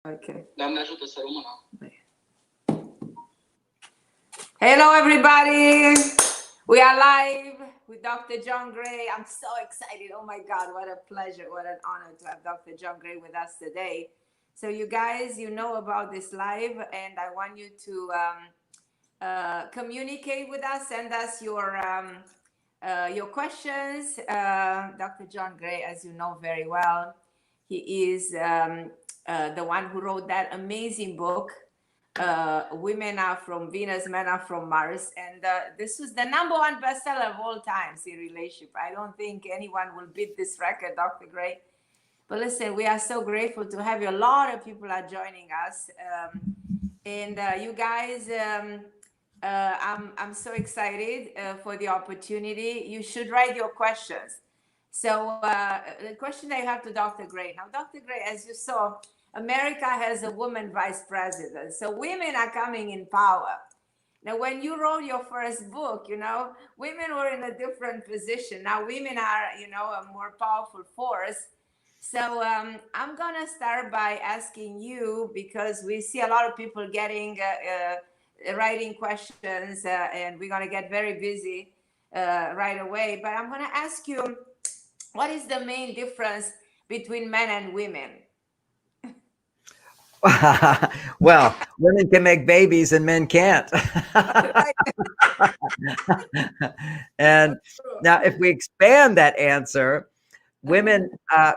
Okay. Hello, everybody. We are live with Dr. John Gray. I'm so excited. Oh my God, what a pleasure, what an honor to have Dr. John Gray with us today. So you guys, you know about this live, and I want you to communicate with us. Send us your questions. Dr. John Gray, as you know very well, he is the one who wrote that amazing book, Women Are from Venus, Men Are from Mars. And this was the #1 bestseller of all times in relationship. I don't think anyone will beat this record, Dr. Gray. But listen, we are so grateful to have you. A lot of people are joining us. And you guys, I'm so excited for the opportunity. You should write your questions. So the question I have to Dr. Gray. Now, Dr. Gray, as you saw, America has a woman vice president. So women are coming in power. Now, when you wrote your first book, you know, women were in a different position. Now women are, you know, a more powerful force. So I'm going to start by asking you, because we see a lot of people getting writing questions, and we're going to get very busy right away. But I'm going to ask you, what is the main difference between men and women? Well, women can make babies and men can't. And now if we expand that answer, women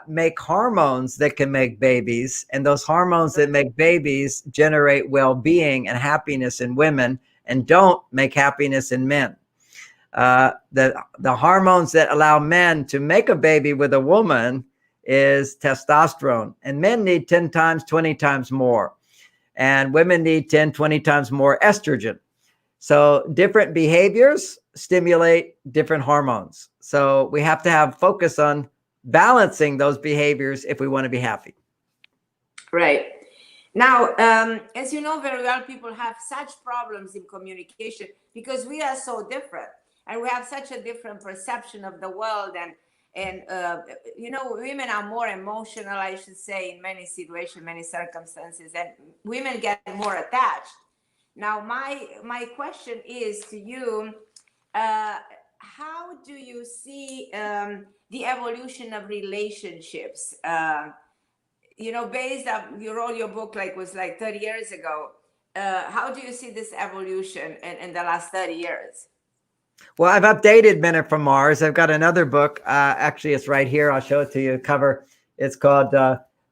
make hormones that can make babies, and those hormones that make babies generate well-being and happiness in women and don't make happiness in men. The hormones that allow men to make a baby with a woman is testosterone, and men need 10 times, 20 times more, and women need 10, 20 times more estrogen. So different behaviors stimulate different hormones. So we have to have focus on balancing those behaviors if we want to be happy. Right. Now, as you know very well, people have such problems in communication because we are so different, and we have such a different perception of the world. And you know, women are more emotional, I should say, in many situations, many circumstances, and women get more attached. Now, my question is to you, how do you see the evolution of relationships? You know, based on, you wrote your book like was like 30 years ago. How do you see this evolution in the last 30 years? Well, I've updated Men Are From Mars. I've got another book. Actually, it's right here. I'll show it to you. Cover. It's called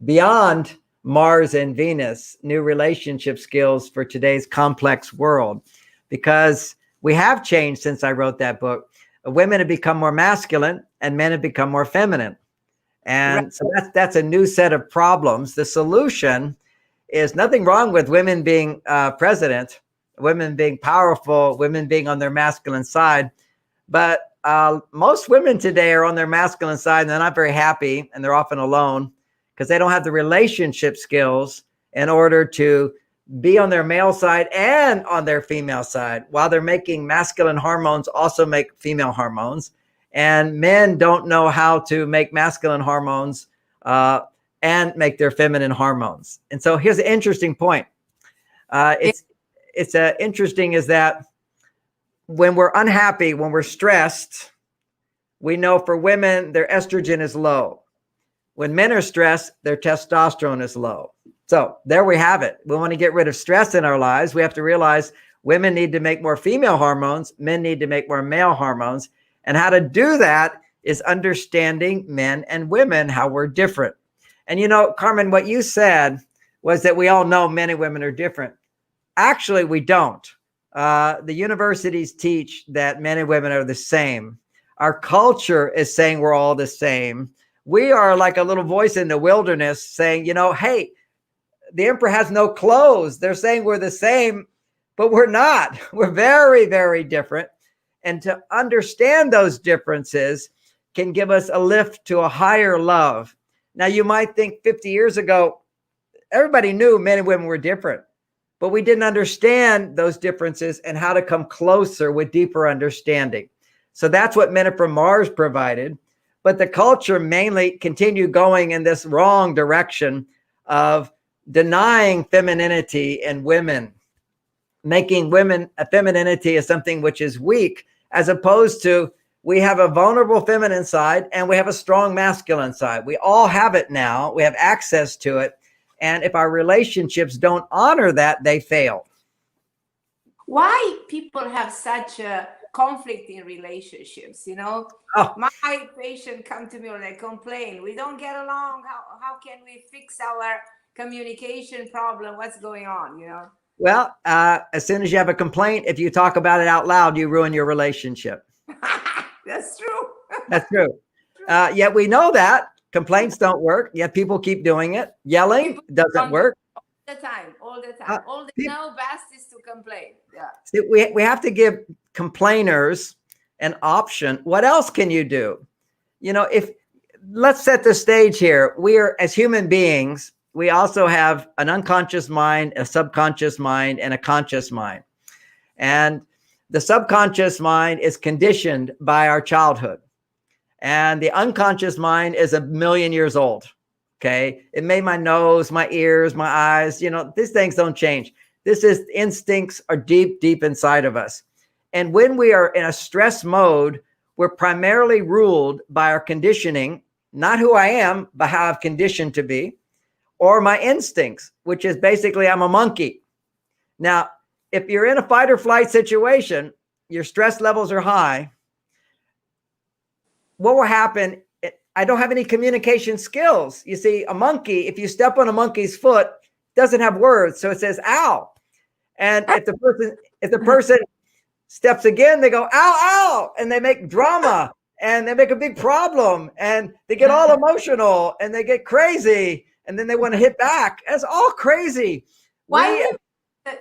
Beyond Mars and Venus, New Relationship Skills for Today's Complex World. Because we have changed since I wrote that book. Women have become more masculine and men have become more feminine. And right. So that's a new set of problems. The solution is nothing wrong with women being president, women being powerful, women being on their masculine side. But most women today are on their masculine side and they're not very happy, and they're often alone because they don't have the relationship skills in order to be on their male side and on their female side. While they're making masculine hormones, also make female hormones. And men don't know how to make masculine hormones and make their feminine hormones. And so here's an interesting point. It's interesting is that when we're unhappy, when we're stressed, we know for women, their estrogen is low. When men are stressed, their testosterone is low. So there we have it. We want to get rid of stress in our lives. We have to realize women need to make more female hormones. Men need to make more male hormones. And how to do that is understanding men and women, how we're different. And you know, Carmen, what you said was that we all know men and women are different. Actually, we don't. The universities teach that men and women are the same. Our culture is saying we're all the same. We are like a little voice in the wilderness saying, you know, hey, the emperor has no clothes. They're saying we're the same, but we're not. We're very, very different. And to understand those differences can give us a lift to a higher love. Now, you might think 50 years ago, everybody knew men and women were different, but we didn't understand those differences and how to come closer with deeper understanding. So that's what Men Are From Mars provided. But the culture mainly continued going in this wrong direction of denying femininity in women, making women a femininity as something which is weak, as opposed to we have a vulnerable feminine side and we have a strong masculine side. We all have it now. We have access to it. And if our relationships don't honor that, they fail. Why people have such a conflict in relationships, you know? Oh. My patient come to me or they complain, we don't get along. How can we fix our communication problem? What's going on, you know? Well, as soon as you have a complaint, if you talk about it out loud, you ruin your relationship. That's true. That's true. Yet we know that complaints don't work. Yet people keep doing it. Yelling doesn't work. All the time. All they know best is to complain. Yeah. See, we have to give complainers an option. What else can you do? You know, let's set the stage here. We are, as human beings, we also have an unconscious mind, a subconscious mind, and a conscious mind. And the subconscious mind is conditioned by our childhood. And the unconscious mind is 1,000,000 years old. Okay. It made my nose, my ears, my eyes, you know, these things don't change. This is instincts are deep, deep inside of us. And when we are in a stress mode, we're primarily ruled by our conditioning, not who I am, but how I've conditioned to be, or my instincts, which is basically I'm a monkey. Now, if you're in a fight or flight situation, your stress levels are high. What will happen? I don't have any communication skills. You see, a monkey, if you step on a monkey's foot, doesn't have words. So it says, ow. And if the person steps again, they go, ow, ow. And they make drama and they make a big problem and they get all emotional and they get crazy and then they want to hit back. That's all crazy. Why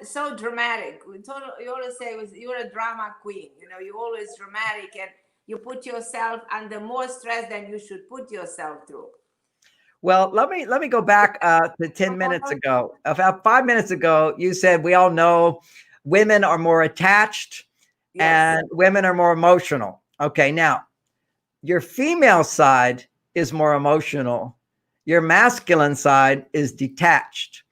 so dramatic? You always say you're a drama queen. You know, you're always dramatic and you put yourself under more stress than you should put yourself through. Well, let me go back to 10 minutes ago. About 5 minutes ago, you said we all know women are more attached and women are more emotional. Okay, now your female side is more emotional. Your masculine side is detached.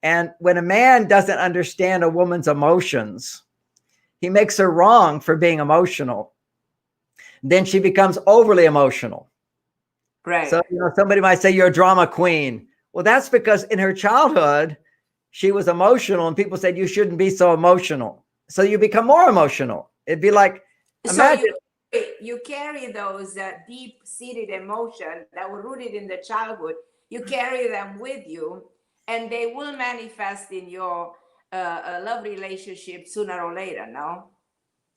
And when a man doesn't understand a woman's emotions, he makes her wrong for being emotional. Then she becomes overly emotional. Right. So, you know, somebody might say you're a drama queen. Well, that's because in her childhood, she was emotional and people said you shouldn't be so emotional. So you become more emotional. It'd be like, imagine. So you carry those deep-seated emotions that were rooted in the childhood. You carry them with you and they will manifest in your love relationship sooner or later, no?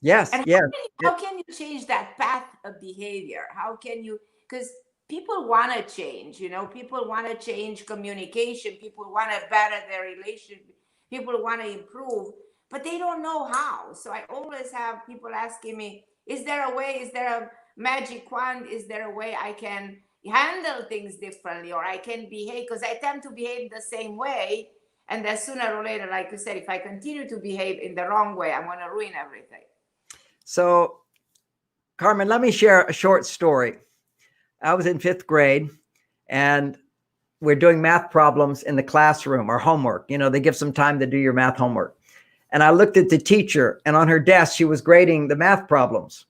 Yes, and yes. How can you change that path of behavior? How can you, because people want to change, you know, people want to change communication, people want to better their relationship, people want to improve, but they don't know how. So I always have people asking me, is there a way, is there a magic wand? Is there a way I can handle things differently or I can behave? Because I tend to behave the same way. And then sooner or later, like you said, if I continue to behave in the wrong way, I'm going to ruin everything. So, Carmen, let me share a short story. I was in 5th grade and we're doing math problems in the classroom or homework. You know, they give some time to do your math homework. And I looked at the teacher and on her desk, she was grading the math problems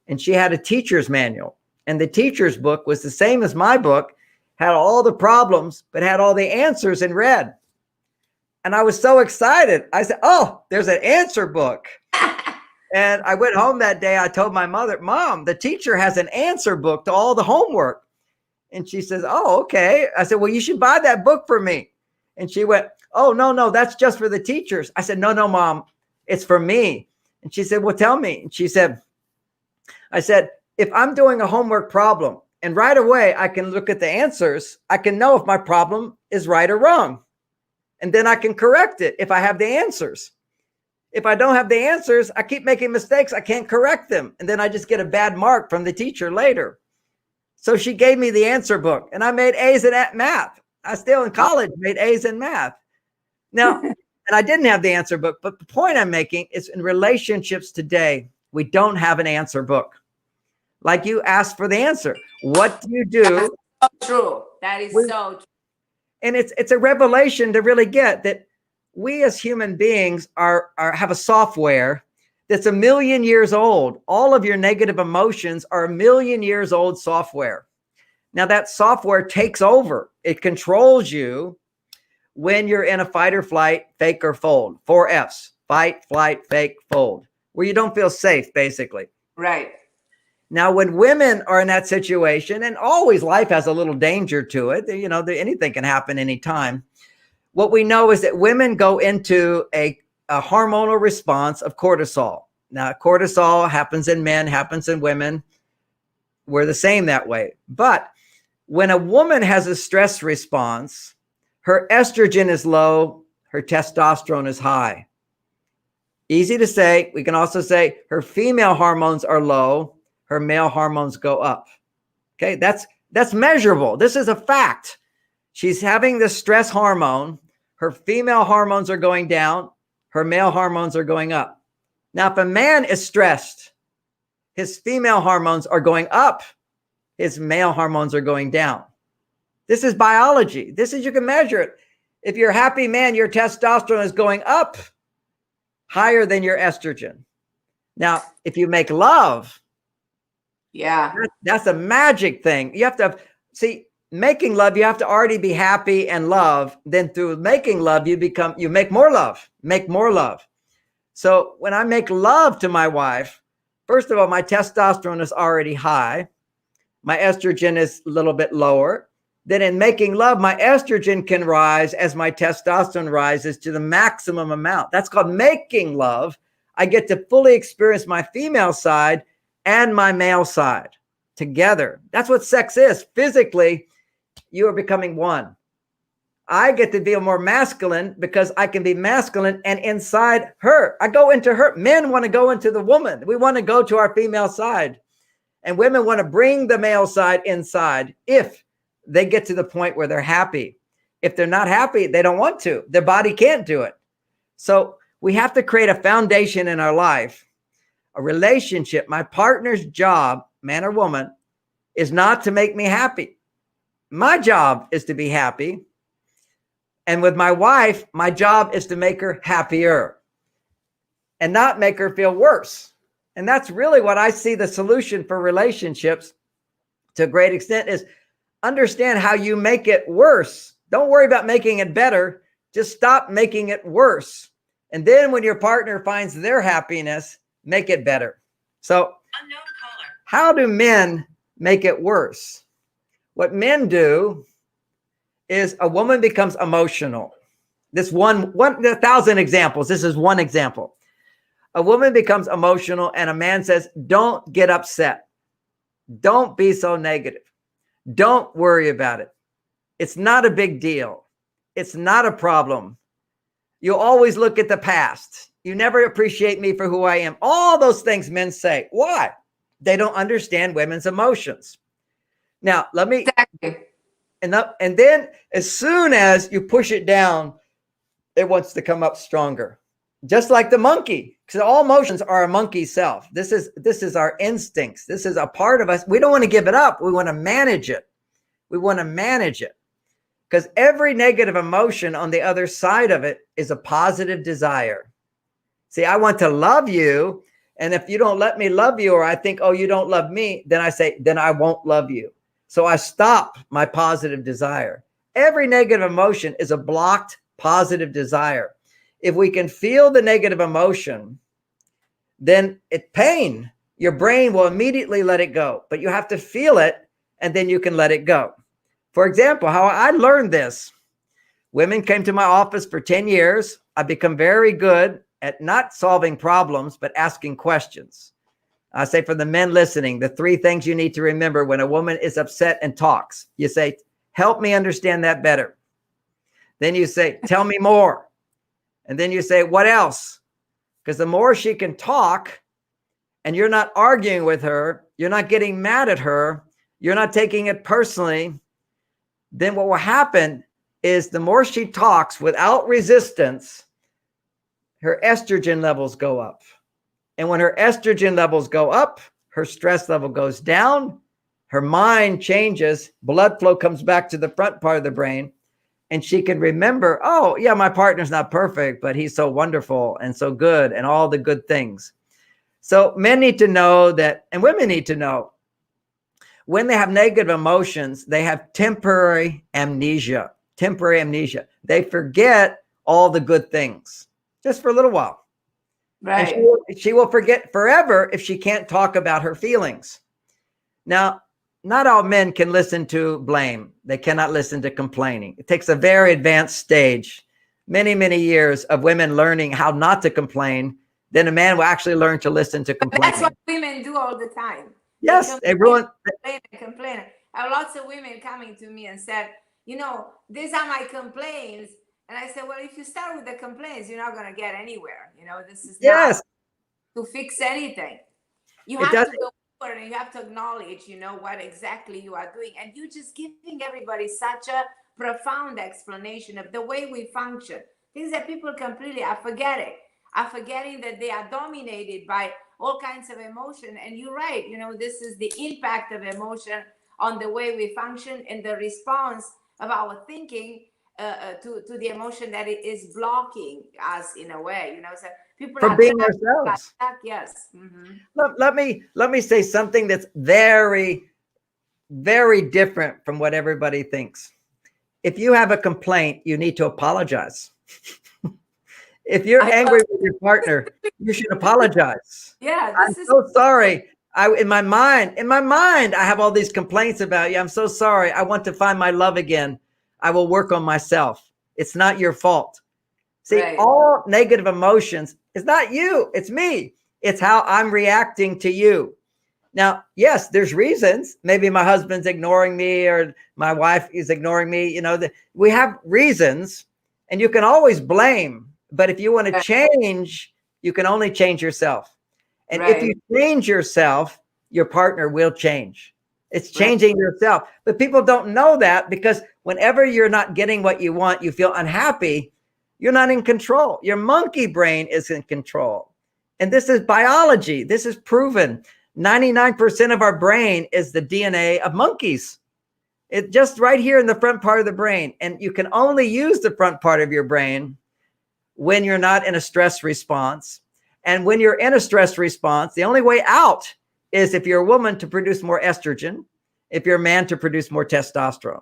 and she had a teacher's manual. And the teacher's book was the same as my book, had all the problems, but had all the answers in red. And I was so excited. I said, oh, there's an answer book. And I went home that day. I told my mother, Mom, the teacher has an answer book to all the homework. And she says, oh, okay. I said, well, you should buy that book for me. And she went, oh, no, that's just for the teachers. I said, no, Mom, it's for me. And she said, well, tell me. And she said, I said, if I'm doing a homework problem and right away I can look at the answers, I can know if my problem is right or wrong. And then I can correct it if I have the answers. If I don't have the answers, I keep making mistakes. I can't correct them. And then I just get a bad mark from the teacher later. So she gave me the answer book and I made A's in math. I still in college made A's in math. Now, and I didn't have the answer book, but the point I'm making is in relationships today, we don't have an answer book. Like you asked for the answer. What do you do? That's so true. That is so true. And it's a revelation to really get that we as human beings have a software that's 1,000,000 years old. All of your negative emotions are 1,000,000 years old software. Now that software takes over. It controls you when you're in a fight or flight, fake or fold. 4 Fs: fight, flight, fake, fold, where you don't feel safe, basically. Right. Now, when women are in that situation, and always life has a little danger to it, you know, anything can happen anytime. What we know is that women go into a hormonal response of cortisol. Now, cortisol happens in men, happens in women. We're the same that way. But when a woman has a stress response, her estrogen is low, her testosterone is high. Easy to say. We can also say her female hormones are low, her male hormones go up. Okay, that's measurable. This is a fact. She's having the stress hormone. Her female hormones are going down, her male hormones are going up. Now, if a man is stressed, his female hormones are going up, his male hormones are going down. This is biology. This is, you can measure it. If you're a happy man, your testosterone is going up higher than your estrogen. Now, if you make love, that's a magic thing. You have to see, making love, you have to already be happy and love. Then through making love, you make more love, make more love. So when I make love to my wife, first of all, my testosterone is already high. My estrogen is a little bit lower. Then in making love, my estrogen can rise as my testosterone rises to the maximum amount. That's called making love. I get to fully experience my female side and my male side together. That's what sex is. Physically, you are becoming one. I get to feel more masculine because I can be masculine and inside her. I go into her. Men want to go into the woman. We want to go to our female side. And women want to bring the male side inside if they get to the point where they're happy. If they're not happy, they don't want to. Their body can't do it. So we have to create a foundation in our life, a relationship. My partner's job, man or woman, is not to make me happy. My job is to be happy. And with my wife, my job is to make her happier and not make her feel worse. And that's really what I see the solution for relationships to a great extent is understand how you make it worse. Don't worry about making it better. Just stop making it worse. And then when your partner finds their happiness, make it better. So how do men make it worse? What men do is a woman becomes emotional. This one 1,000 examples. This is one example. A woman becomes emotional and a man says, don't get upset. Don't be so negative. Don't worry about it. It's not a big deal. It's not a problem. You always look at the past. You never appreciate me for who I am. All those things men say. Why? They don't understand women's emotions. Now, let me... Exactly. And then as soon as you push it down, it wants to come up stronger. Just like the monkey, because all emotions are a monkey self. This is our instincts. This is a part of us. We don't want to give it up. We want to manage it. We want to manage it because every negative emotion on the other side of it is a positive desire. See, I want to love you. And if you don't let me love you, or I think, oh, you don't love me, then I say, then I won't love you. So I stop my positive desire. Every negative emotion is a blocked positive desire. If we can feel the negative emotion, then it's pain. Your brain will immediately let it go, but you have to feel it and then you can let it go. For example, how I learned this, women came to my office for 10 years. I've become very good at not solving problems, but asking questions. I say for the men listening, the 3 things you need to remember when a woman is upset and talks. You say, help me understand that better. Then you say, tell me more. And then you say, what else? Because the more she can talk and you're not arguing with her, you're not getting mad at her, you're not taking it personally, then what will happen is the more she talks without resistance, her estrogen levels go up. And when her estrogen levels go up, her stress level goes down, her mind changes, blood flow comes back to the front part of the brain, and she can remember, oh yeah, my partner's not perfect, but he's so wonderful and so good and all the good things. So men need to know that, and women need to know, when they have negative emotions, they have temporary amnesia. Temporary amnesia. They forget all the good things just for a little while. Right. And she will forget forever if she can't talk about her feelings. Now, not all men can listen to blame. They cannot listen to complaining. It takes a very advanced stage, many, many years of women learning how not to complain. Then a man will actually learn to listen to complaining. That's what women do all the time. Yes, everyone. Complain. I have lots of women coming to me and said, you know, these are my complaints. And I said, well, if you start with the complaints, you're not going to get anywhere. You know, this is not to fix anything. You have to go forward and you have to acknowledge, you know, what exactly you are doing. And you're just giving everybody such a profound explanation of the way we function. Things that people completely are forgetting that they are dominated by all kinds of emotion. And you're right, you know, this is the impact of emotion on the way we function and the response of our thinking to the emotion that it is blocking us in a way, you know. So people for being ourselves. Yes. Mm-hmm. Let me say something that's very, very different from what everybody thinks. If you have a complaint, you need to apologize. If you're angry with your partner, you should apologize. Yeah, I'm so sorry. In my mind, I have all these complaints about you. I'm so sorry. I want to find my love again. I will work on myself. It's not your fault. See, all negative emotions, it's not you, it's me. It's how I'm reacting to you. Now, yes, there's reasons. Maybe my husband's ignoring me or my wife is ignoring me. You know, we have reasons, and you can always blame. But if you want to change, you can only change yourself. And if you change yourself, your partner will change. It's changing yourself. But people don't know that, because whenever you're not getting what you want, you feel unhappy. You're not in control. Your monkey brain is in control. And this is biology. This is proven. 99% of our brain is the DNA of monkeys. It's just right here in the front part of the brain. And you can only use the front part of your brain when you're not in a stress response. And when you're in a stress response, the only way out is if you're a woman to produce more estrogen, if you're a man to produce more testosterone.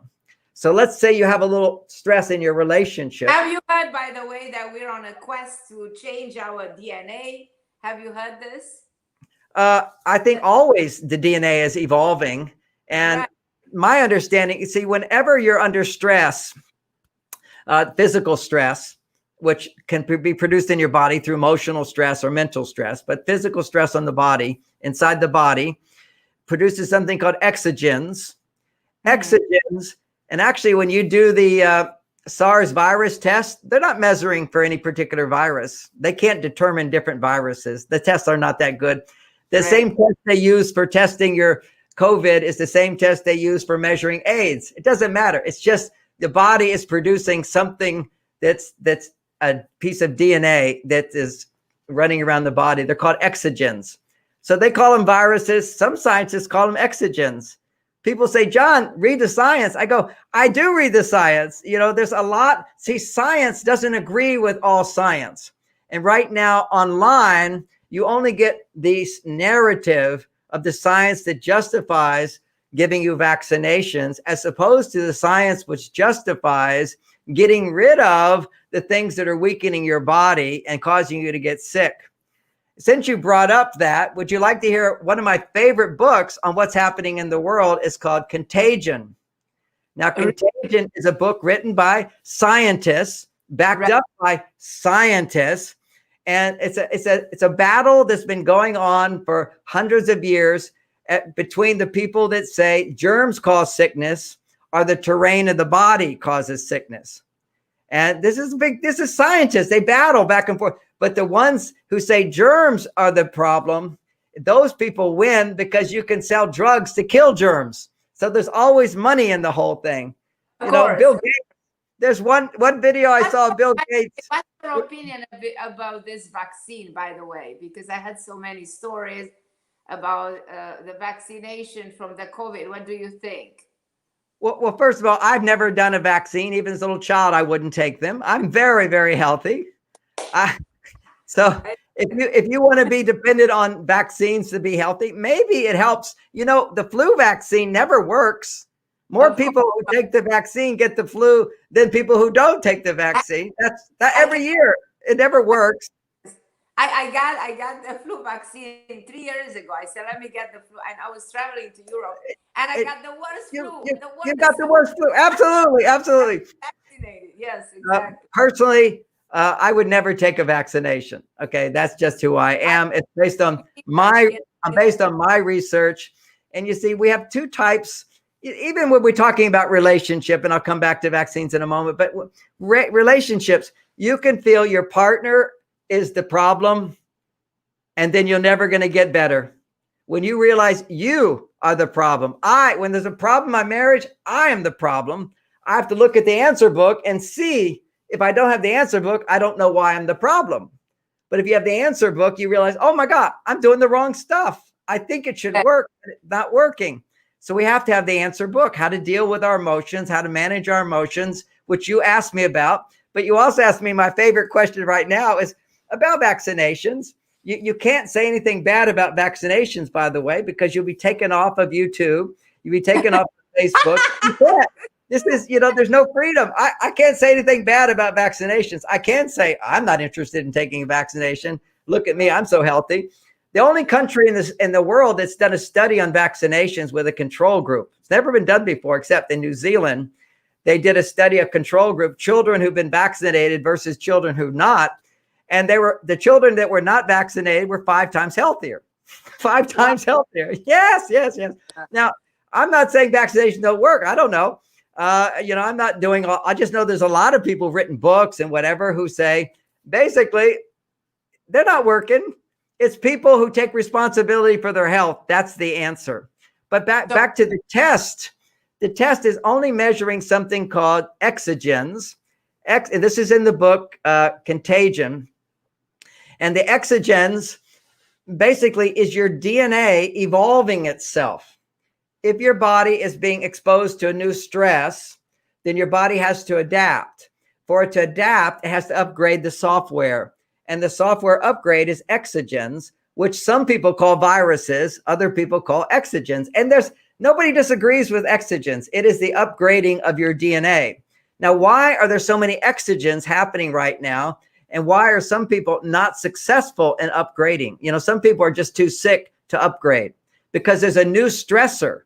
So let's say you have a little stress in your relationship. Have you heard, by the way, that we're on a quest to change our DNA? Have you heard this? I think always the DNA is evolving. And my understanding, you see, whenever you're under stress, physical stress, which can be produced in your body through emotional stress or mental stress, but physical stress on the body, inside the body, produces something called exogens. Exogens, and actually when you do the SARS virus test, they're not measuring for any particular virus. They can't determine different viruses. The tests are not that good. The same test they use for testing your COVID is the same test they use for measuring AIDS. It doesn't matter. It's just the body is producing something that's a piece of DNA that is running around the body. They're called exogens. So they call them viruses. Some scientists call them exogens. People say, John, read the science. I go, I do read the science. You know, there's a lot. See, science doesn't agree with all science. And right now online, you only get this narrative of the science that justifies giving you vaccinations, as opposed to the science which justifies getting rid of the things that are weakening your body and causing you to get sick. Since you brought up that, would you like to hear one of my favorite books on what's happening in the world? Is called Contagion. Now, Contagion is a book written by scientists, backed up by scientists. And it's a battle that's been going on for hundreds of years between the people that say germs cause sickness or the terrain of the body causes sickness. And this is scientists. They battle back and forth. But the ones who say germs are the problem, those people win because you can sell drugs to kill germs. So there's always money in the whole thing. You know, Bill Gates, there's one video I saw of Bill Gates. What's your opinion about this vaccine, by the way? Because I had so many stories about the vaccination from the COVID. What do you think? Well, first of all, I've never done a vaccine. Even as a little child, I wouldn't take them. I'm very, very healthy. So if you want to be dependent on vaccines to be healthy, maybe it helps. You know, the flu vaccine never works. More people who take the vaccine get the flu than people who don't take the vaccine. That's that every year. It never works. I got the flu vaccine 3 years ago. I said, let me get the flu. And I was traveling to Europe and I got the worst flu. You got the worst flu. Absolutely. Absolutely. Vaccinated. Yes, exactly. Personally, I would never take a vaccination. Okay. That's just who I am. It's based on my research. And you see, we have two types, even when we're talking about relationship, and I'll come back to vaccines in a moment, but relationships, you can feel your partner is the problem, and then you're never going to get better. When you realize you are the problem, when there's a problem in my marriage, I am the problem. I have to look at the answer book and see if I don't have the answer book, I don't know why I'm the problem. But if you have the answer book, you realize, oh my God, I'm doing the wrong stuff. I think it should work, but it's not working. So we have to have the answer book, how to deal with our emotions, how to manage our emotions, which you asked me about. But you also asked me, my favorite question right now is about vaccinations. You can't say anything bad about vaccinations, by the way, because you'll be taken off of YouTube. You'll be taken off of Facebook. You can't. This is, there's no freedom. I can't say anything bad about vaccinations. I can say I'm not interested in taking a vaccination. Look at me. I'm so healthy. The only country in the world that's done a study on vaccinations with a control group. It's never been done before, except in New Zealand. They did a study, a control group, children who've been vaccinated versus children who've not. And the children that were not vaccinated were 5 times healthier. 5 times healthier. Yes. Now, I'm not saying vaccinations don't work. I don't know. I'm not doing I just know there's a lot of people who've written books and whatever who say, basically, they're not working. It's people who take responsibility for their health. That's the answer. But back to the test. The test is only measuring something called exogens. This is in the book, Contagion. And the exogens basically is your DNA evolving itself. If your body is being exposed to a new stress, then your body has to adapt. For it to adapt, it has to upgrade the software. And the software upgrade is exogens, which some people call viruses, other people call exogens. And nobody disagrees with exogens. It is the upgrading of your DNA. Now, why are there so many exogens happening right now? And why are some people not successful in upgrading? Some people are just too sick to upgrade because there's a new stressor.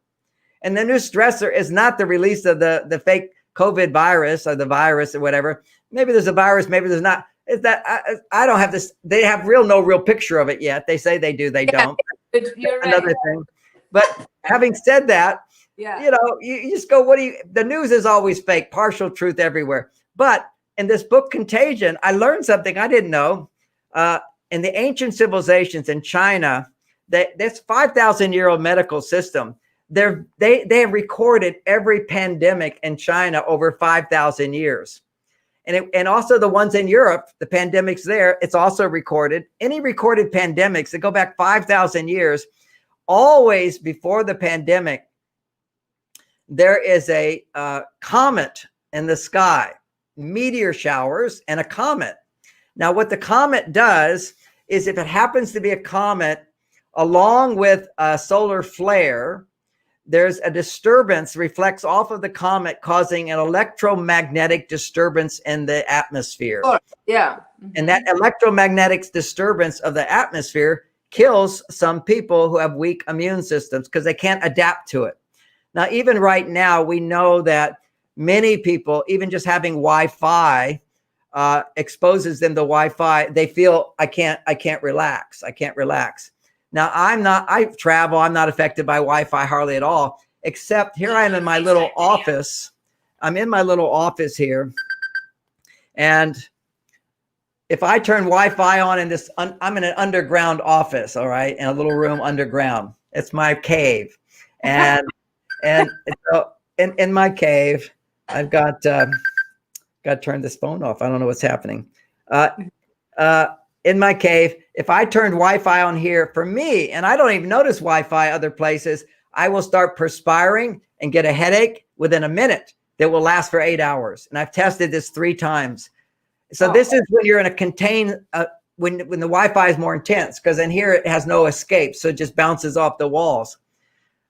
And the new stressor is not the release of the fake COVID virus or the virus or whatever. Maybe there's a virus, maybe there's not. It's that I don't have this. They have no real picture of it yet. They say they do, they don't. You're right. Another thing. But having said that, you just go, the news is always fake, partial truth everywhere. But in this book, Contagion, I learned something I didn't know. In the ancient civilizations in China, this 5,000-year-old medical system, they have recorded every pandemic in China over 5,000 years. And also the ones in Europe, the pandemics there, it's also recorded. Any recorded pandemics that go back 5,000 years, always before the pandemic, there is a comet in the sky, meteor showers and a comet. Now, what the comet does is if it happens to be a comet along with a solar flare, there's a disturbance reflects off of the comet, causing an electromagnetic disturbance in the atmosphere. Yeah. And that electromagnetic disturbance of the atmosphere kills some people who have weak immune systems because they can't adapt to it. Now, even right now, we know that many people, even just having Wi-Fi, exposes them to Wi-Fi. They feel I can't relax. I can't relax. Now, I travel. I'm not affected by Wi-Fi hardly at all, except here I am in my little office. I'm in my little office here. And if I turn Wi-Fi on in this, I'm in an underground office, all right, in a little room underground. It's my cave. And so in my cave, I've got to turn this phone off. I don't know what's happening. In my cave, if I turned Wi-Fi on here for me, and I don't even notice Wi-Fi other places, I will start perspiring and get a headache within a minute that will last for 8 hours. And I've tested this 3 times. So this is when you're in a contained, when the Wi-Fi is more intense, because in here it has no escape. So it just bounces off the walls.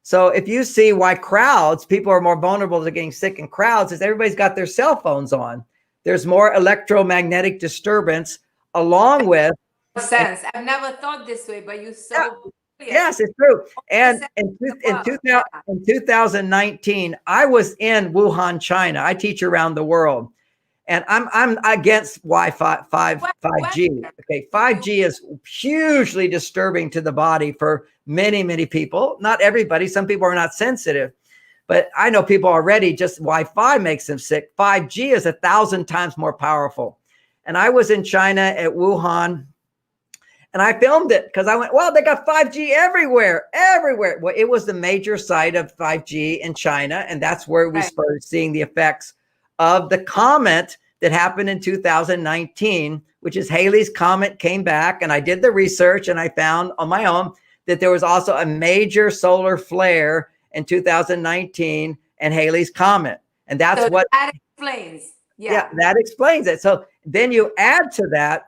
So if you see why people are more vulnerable to getting sick in crowds, is everybody's got their cell phones on. There's more electromagnetic disturbance along with sense. I've never thought this way, but yes, it's true. And in 2019, I was in Wuhan, China. I teach around the world, and I'm against Wi-Fi 5G. Okay, 5G is hugely disturbing to the body for many, many people. Not everybody. Some people are not sensitive, but I know people already. Just Wi-Fi makes them sick. 5G is 1,000 times more powerful. And I was in China at Wuhan. And I filmed it because I went, well, they got 5G everywhere. Well, it was the major site of 5G in China. And that's where we started seeing the effects of the comet that happened in 2019, which is Halley's Comet came back. And I did the research and I found on my own that there was also a major solar flare in 2019 and Halley's Comet. And that's what that explains. Yeah, that explains it. So then you add to that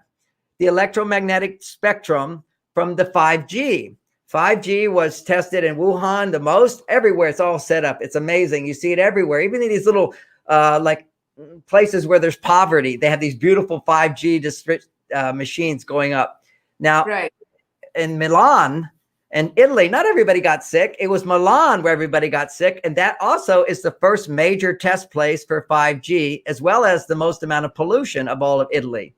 the electromagnetic spectrum from the 5G. 5G was tested in Wuhan the most, everywhere. It's all set up. It's amazing. You see it everywhere. Even in these little like places where there's poverty, they have these beautiful 5G machines going up. Now, in Milan and Italy, not everybody got sick. It was Milan where everybody got sick. And that also is the first major test place for 5G, as well as the most amount of pollution of all of Italy.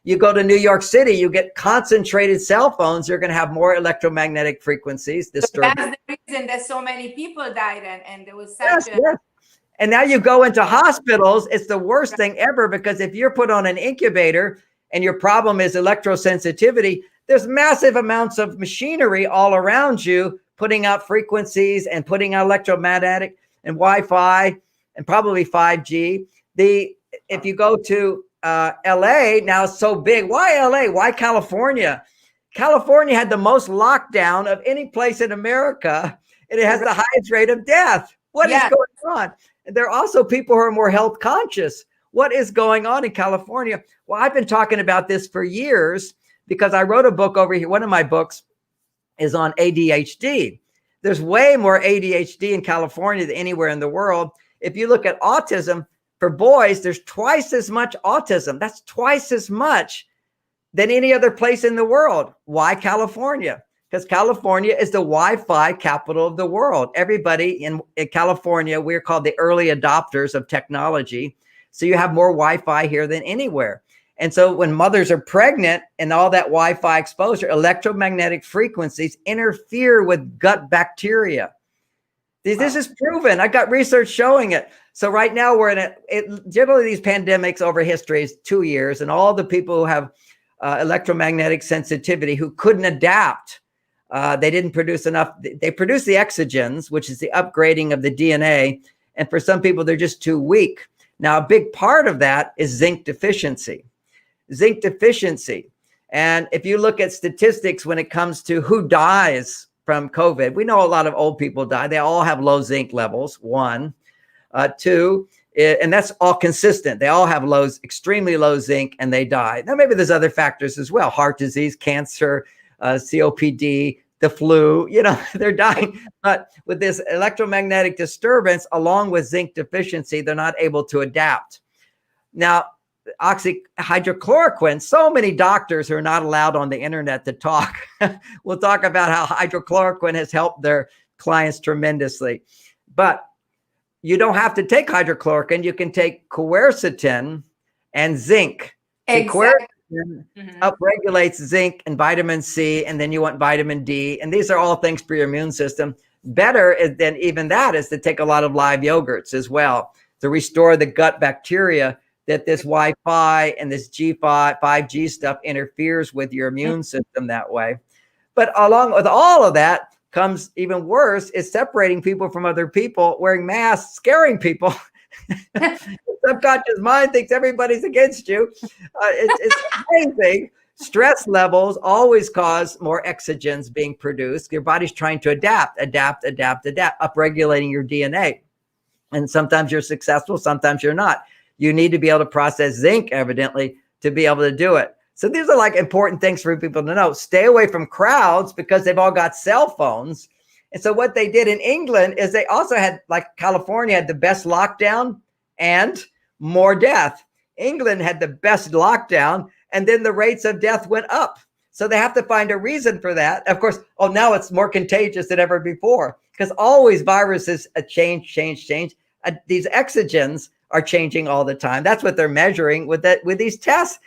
You go to New York City, you get concentrated cell phones, you're going to have more electromagnetic frequencies disturbed. That's the reason that so many people died, and there was such And now you go into hospitals, it's the worst thing ever, because if you're put on an incubator and your problem is electrosensitivity, there's massive amounts of machinery all around you putting out frequencies and putting out electromagnetic and Wi-Fi and probably 5G. If you go to LA, now it's so big. Why LA? Why California? California had the most lockdown of any place in America, and it has the highest rate of death. What is going on? And there are also people who are more health conscious. What is going on in California? Well, I've been talking about this for years because I wrote a book over here. One of my books is on ADHD. There's way more ADHD in California than anywhere in the world. If you look at autism, for boys, there's twice as much autism. That's twice as much than any other place in the world. Why California? Because California is the Wi-Fi capital of the world. Everybody in California, we're called the early adopters of technology. So you have more Wi-Fi here than anywhere. And so when mothers are pregnant and all that Wi-Fi exposure, electromagnetic frequencies interfere with gut bacteria. This is proven. I got research showing it. So right now we're in generally these pandemics over history is 2 years, and all the people who have electromagnetic sensitivity who couldn't adapt, they didn't produce enough. They produce the exogens, which is the upgrading of the DNA. And for some people, they're just too weak. Now, a big part of that is zinc deficiency. Zinc deficiency. And if you look at statistics when it comes to who dies from COVID, we know a lot of old people die. They all have low zinc levels, 1. 2, and that's all consistent. They all have extremely low zinc, and they die. Now, maybe there's other factors as well. Heart disease, cancer, COPD, the flu, they're dying. But with this electromagnetic disturbance, along with zinc deficiency, they're not able to adapt. Now, hydrochloroquine, so many doctors are not allowed on the internet to talk. We'll talk about how hydrochloroquine has helped their clients tremendously. But you don't have to take hydrochloroquine. You can take quercetin and zinc. Exactly. Quercetin upregulates zinc and vitamin C, and then you want vitamin D. And these are all things for your immune system. Better than even that is to take a lot of live yogurts as well to restore the gut bacteria that this Wi-Fi and this 5G stuff interferes with your immune system that way. But along with all of that comes even worse is separating people from other people, wearing masks, scaring people. Subconscious mind thinks everybody's against you. It's amazing. Stress levels always cause more exogens being produced. Your body's trying to adapt, upregulating your DNA. And sometimes you're successful, sometimes you're not. You need to be able to process zinc, evidently, to be able to do it. So these are like important things for people to know. Stay away from crowds because they've all got cell phones. And so what they did in England is they also had, like California had the best lockdown and more death. England had the best lockdown, and then the rates of death went up. So they have to find a reason for that. Of course, oh, now it's more contagious than ever before, because always viruses change. These exogens are changing all the time. That's what they're measuring with these tests.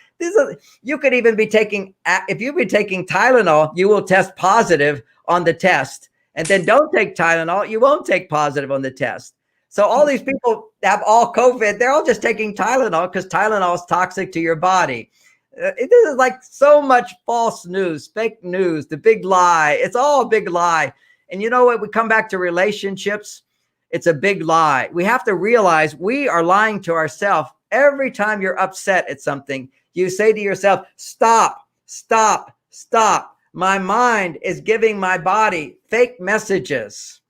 You could even be taking, if you've been taking Tylenol, you will test positive on the test. And then don't take Tylenol, you won't take positive on the test. So all these people have all COVID, they're all just taking Tylenol because Tylenol is toxic to your body. This is like so much false news, fake news, the big lie. It's all a big lie. And you know what? We come back to relationships. It's a big lie. We have to realize we are lying to ourselves. Every time you're upset at something, you say to yourself, stop, stop, stop. My mind is giving my body fake messages.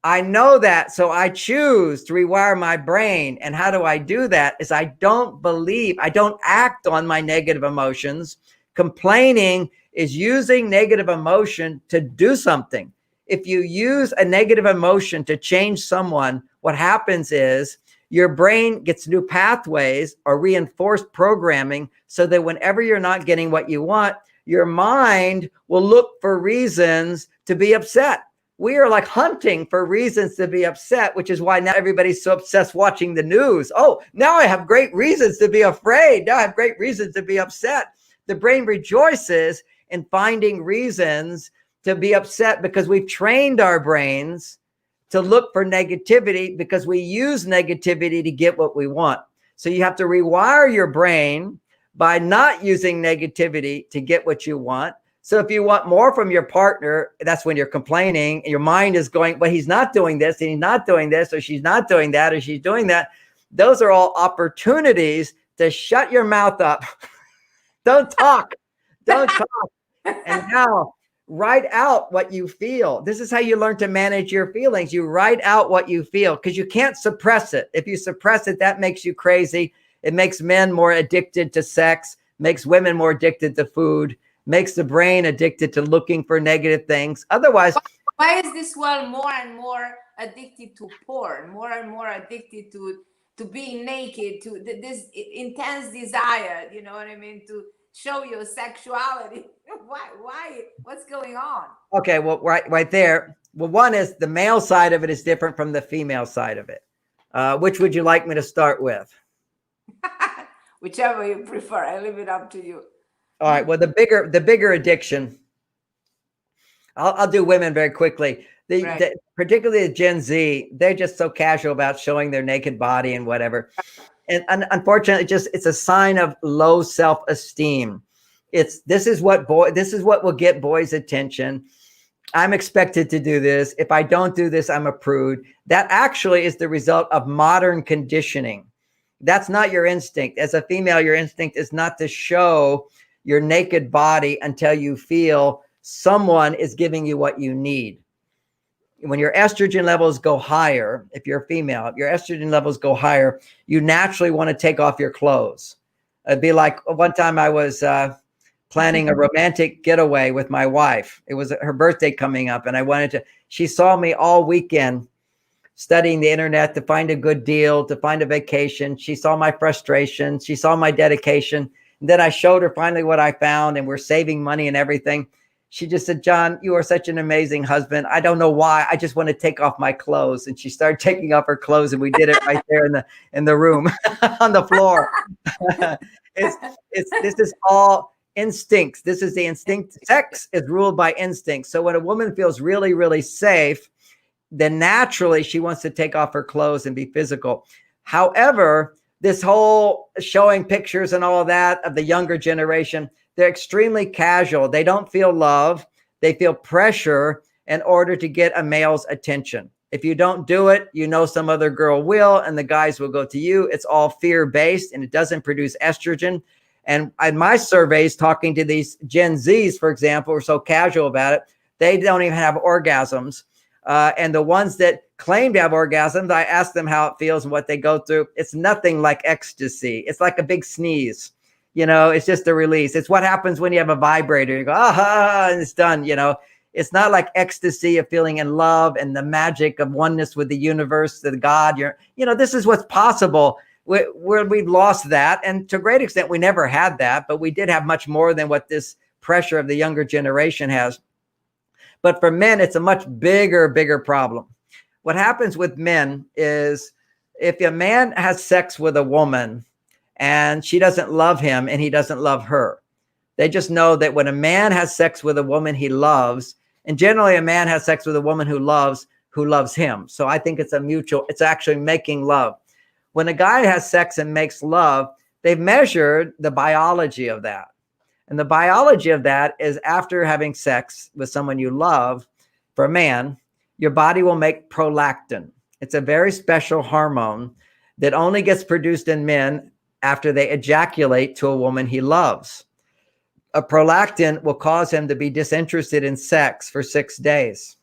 I know that, so I choose to rewire my brain. And how do I do that? Is I don't act on my negative emotions. Complaining is using negative emotion to do something. If you use a negative emotion to change someone, what happens is your brain gets new pathways or reinforced programming so that whenever you're not getting what you want, your mind will look for reasons to be upset. We are like hunting for reasons to be upset, which is why now everybody's so obsessed watching the news. Oh, now I have great reasons to be afraid. Now I have great reasons to be upset. The brain rejoices in finding reasons to be upset because we've trained our brains to look for negativity because we use negativity to get what we want. So you have to rewire your brain by not using negativity to get what you want. So if you want more from your partner, that's when you're complaining and your mind is going, well, he's not doing this and he's not doing this, or she's not doing that, or she's doing that. Those are all opportunities to shut your mouth up. Don't talk. Don't talk. And now write out what you feel. This is how you learn to manage your feelings. You write out what you feel because you can't suppress it. If you suppress it, that makes you crazy. It makes men more addicted to sex, makes women more addicted to food, makes the brain addicted to looking for negative things. Otherwise, why is this world more and more addicted to porn, more and more addicted to being naked, to this intense desire, you know what I mean, to show your sexuality? Why? What's going on? Okay, well, right there. Well, one is the male side of it is different from the female side of it. Which would you like me to start with? Whichever you prefer. I leave it up to you. All right. Well, the bigger addiction. I'll do women very quickly. Particularly the Gen Z, they're just so casual about showing their naked body and whatever. And unfortunately, it's a sign of low self-esteem. This is what will get boys' attention. I'm expected to do this. If I don't do this, I'm a prude. That actually is the result of modern conditioning. That's not your instinct. As a female, your instinct is not to show your naked body until you feel someone is giving you what you need. When your estrogen levels go higher, if you're a female, if your estrogen levels go higher, you naturally want to take off your clothes. It'd be like one time I was planning a romantic getaway with my wife. It was her birthday coming up, and she saw me all weekend studying the internet to find a good deal, to find a vacation. She saw my frustration. She saw my dedication. And then I showed her finally what I found, and we're saving money and everything. She just said, John, you are such an amazing husband. I don't know why. I just want to take off my clothes. And she started taking off her clothes, and we did it right there in the room on the floor. This is all instincts. This is the instinct. Sex is ruled by instinct. So when a woman feels really, really safe, then naturally she wants to take off her clothes and be physical. However, this whole showing pictures and all of that of the younger generation, they're extremely casual. They don't feel love. They feel pressure in order to get a male's attention. If you don't do it, you know some other girl will, and the guys will go to you. It's all fear-based, and it doesn't produce estrogen. And in my surveys, talking to these Gen Zs, for example, who are so casual about it, they don't even have orgasms. And the ones that claim to have orgasms, I ask them how it feels and what they go through. It's nothing like ecstasy. It's like a big sneeze. It's just a release. It's what happens when you have a vibrator. You go, ah, and it's done. It's not like ecstasy of feeling in love and the magic of oneness with the universe, the God. This is what's possible. Where we've lost that. And to a great extent, we never had that, but we did have much more than what this pressure of the younger generation has. But for men, it's a much bigger problem. What happens with men is if a man has sex with a woman and she doesn't love him and he doesn't love her, they just know that when a man has sex with a woman he loves, and generally a man has sex with a woman who loves him. So I think it's actually making love. When a guy has sex and makes love, they've measured the biology of that. And the biology of that is after having sex with someone you love, for a man, your body will make prolactin. It's a very special hormone that only gets produced in men after they ejaculate to a woman he loves. A prolactin will cause him to be disinterested in sex for 6 days.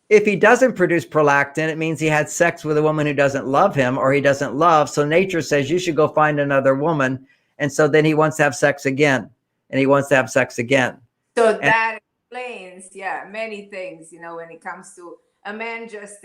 If he doesn't produce prolactin, it means he had sex with a woman who doesn't love him or he doesn't love. So nature says you should go find another woman. And so then he wants to have sex again and he wants to have sex again. So that explains, many things, when it comes to a man just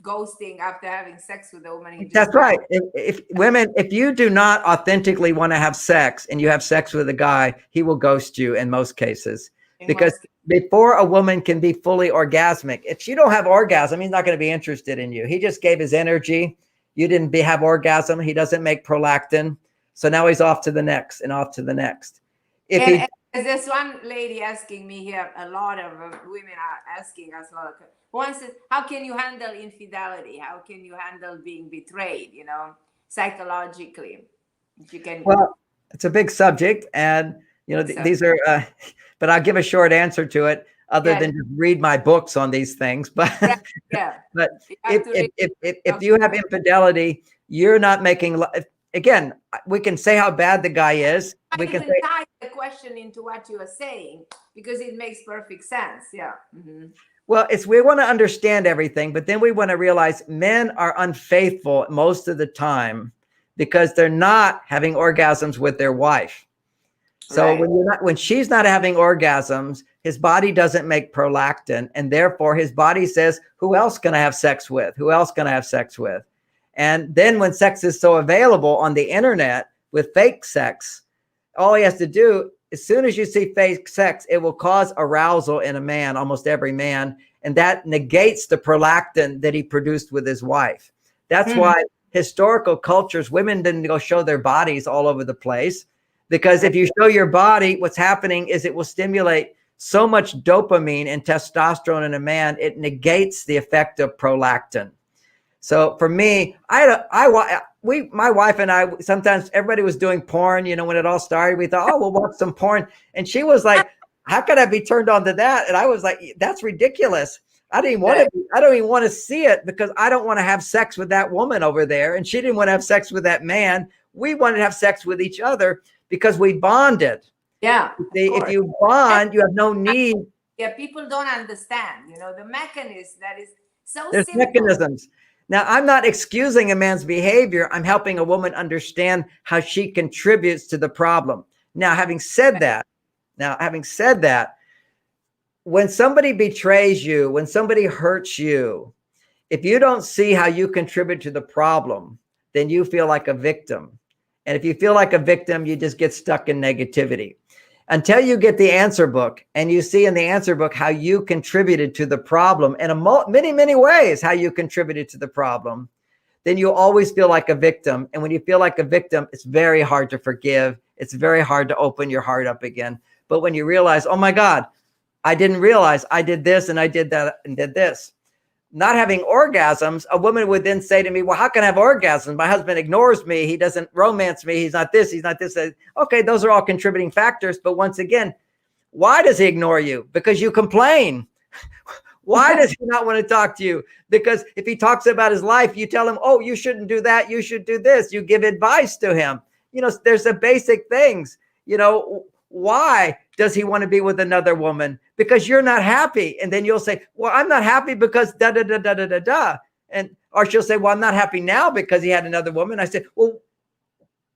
ghosting after having sex with a woman. That's right. If you do not authentically want to have sex and you have sex with a guy, he will ghost you in most cases. Because before a woman can be fully orgasmic, if you don't have orgasm, he's not going to be interested in you. He just gave his energy. You didn't have orgasm. He doesn't make prolactin. So now he's off to the next and off to the next. And there's one lady asking me here, a lot of women are asking us a lot of one says, how can you handle infidelity? How can you handle being betrayed, psychologically? If you can. Well, it's a big subject. And, these are, but I'll give a short answer to it other than just read my books on these things. But, but if you have infidelity, you're not making love. Again, we can say how bad the guy is. We can tie the question into what you are saying because it makes perfect sense. Yeah. Mm-hmm. Well, we want to understand everything, but then we want to realize men are unfaithful most of the time because they're not having orgasms with their wife. So when she's not having orgasms, his body doesn't make prolactin, and therefore his body says, "Who else can I have sex with? Who else can I have sex with?" And then when sex is so available on the internet with fake sex, all he has to do, as soon as you see fake sex, it will cause arousal in a man, almost every man. And that negates the prolactin that he produced with his wife. That's why historical cultures, women didn't go show their bodies all over the place. Because if you show your body, what's happening is it will stimulate so much dopamine and testosterone in a man, it negates the effect of prolactin. So for me, my wife and I, sometimes everybody was doing porn, when it all started, we thought, oh, we'll watch some porn. And she was like, how could I be turned on to that? And I was like, that's ridiculous. I don't even want to see it because I don't want to have sex with that woman over there. And she didn't want to have sex with that man. We wanted to have sex with each other because we bonded. Yeah. If you bond, you have no need. Yeah. People don't understand, the mechanism that is so There's simple. Mechanisms. Now, I'm not excusing a man's behavior. I'm helping a woman understand how she contributes to the problem. Now, having said that, when somebody betrays you, when somebody hurts you, if you don't see how you contribute to the problem, then you feel like a victim. And if you feel like a victim, you just get stuck in negativity. Until you get the answer book and you see in the answer book how you contributed to the problem in many ways, how you contributed to the problem, then you always feel like a victim. And when you feel like a victim, it's very hard to forgive. It's very hard to open your heart up again. But when you realize, oh my God, I didn't realize I did this and I did that and did this. Not having orgasms, a woman would then say to me, well, how can I have orgasms? My husband ignores me. He doesn't romance me. He's not this. He's not this. Okay, those are all contributing factors. But once again, why does he ignore you? Because you complain. Why does he not want to talk to you? Because if he talks about his life, you tell him, oh, you shouldn't do that. You should do this. You give advice to him. There's the basic things. Why? does he want to be with another woman? Because you're not happy. And then you'll say, well, I'm not happy because da, da, da, da, da, da, da. And, or she'll say, well, I'm not happy now because he had another woman. I said, well,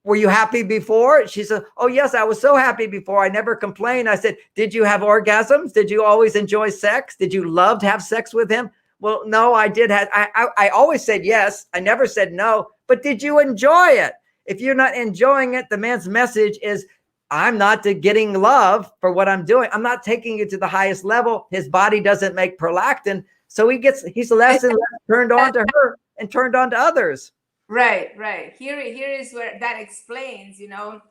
were you happy before? She said, oh, yes, I was so happy before. I never complained. I said, did you have orgasms? Did you always enjoy sex? Did you love to have sex with him? Well, no, I did. I always said yes. I never said no. But did you enjoy it? If you're not enjoying it, the man's message is, I'm not getting love for what I'm doing. I'm not taking it to the highest level. His body doesn't make prolactin. So he's less and less turned on to her and turned on to others. Right. Here is where that explains, the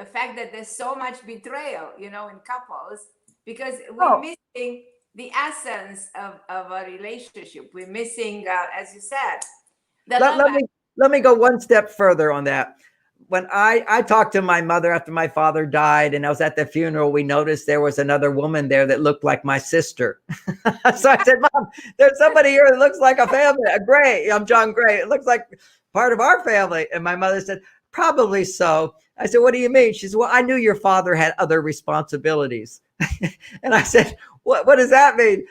fact that there's so much betrayal, in couples, because we're missing the essence of a relationship. We're missing, as you said, let me go one step further on that. When I talked to my mother after my father died, and I was at the funeral, we noticed there was another woman there that looked like my sister. So I said, Mom, there's somebody here that looks like a family. Gray. I'm John Gray. It looks like part of our family. And my mother said, probably so. I said, what do you mean? She said, well, I knew your father had other responsibilities. And I said, what does that mean?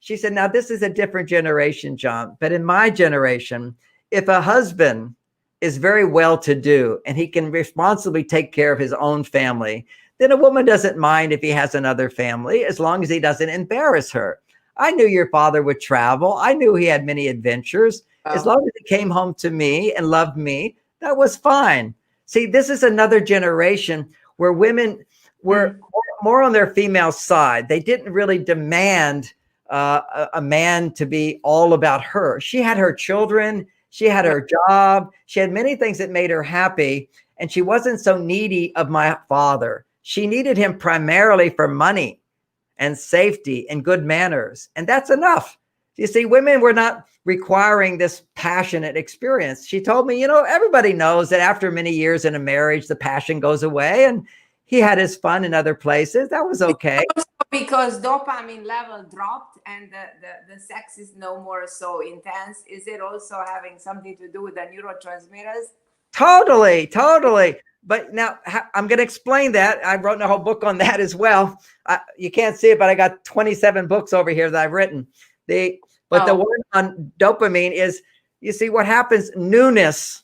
She said, now this is a different generation, John. But in my generation, if a husband is very well-to-do and he can responsibly take care of his own family, then a woman doesn't mind if he has another family, as long as he doesn't embarrass her. I knew your father would travel. I knew he had many adventures. As long as he came home to me and loved me, that was fine. See, this is another generation where women were more on their female side. They didn't really demand a man to be all about her. She had her children. She had her job. She had many things that made her happy. And she wasn't so needy of my father. She needed him primarily for money and safety and good manners. And that's enough. You see, women were not requiring this passionate experience. She told me, everybody knows that after many years in a marriage, the passion goes away, and he had his fun in other places. That was okay. Because dopamine level dropped and the sex is no more so intense. Is it also having something to do with the neurotransmitters? Totally. But now I'm going to explain that. I wrote a whole book on that as well. You can't see it, but I got 27 books over here that I've written. The one on dopamine is, you see what happens, newness.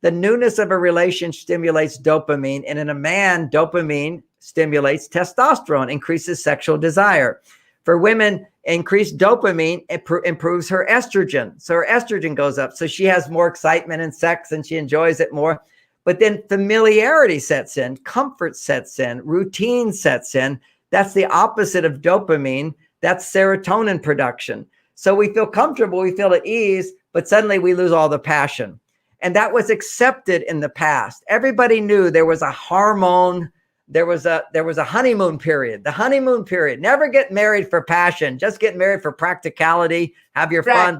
The newness of a relation stimulates dopamine. And in a man, dopamine stimulates testosterone, increases sexual desire. For women, increased dopamine improves her estrogen. So her estrogen goes up. So she has more excitement in sex and she enjoys it more. But then familiarity sets in, comfort sets in, routine sets in. That's the opposite of dopamine. That's serotonin production. So we feel comfortable, we feel at ease, but suddenly we lose all the passion. And that was accepted in the past. Everybody knew there was a hormone. There was a honeymoon period. The honeymoon period. Never get married for passion. Just get married for practicality. Have your fun.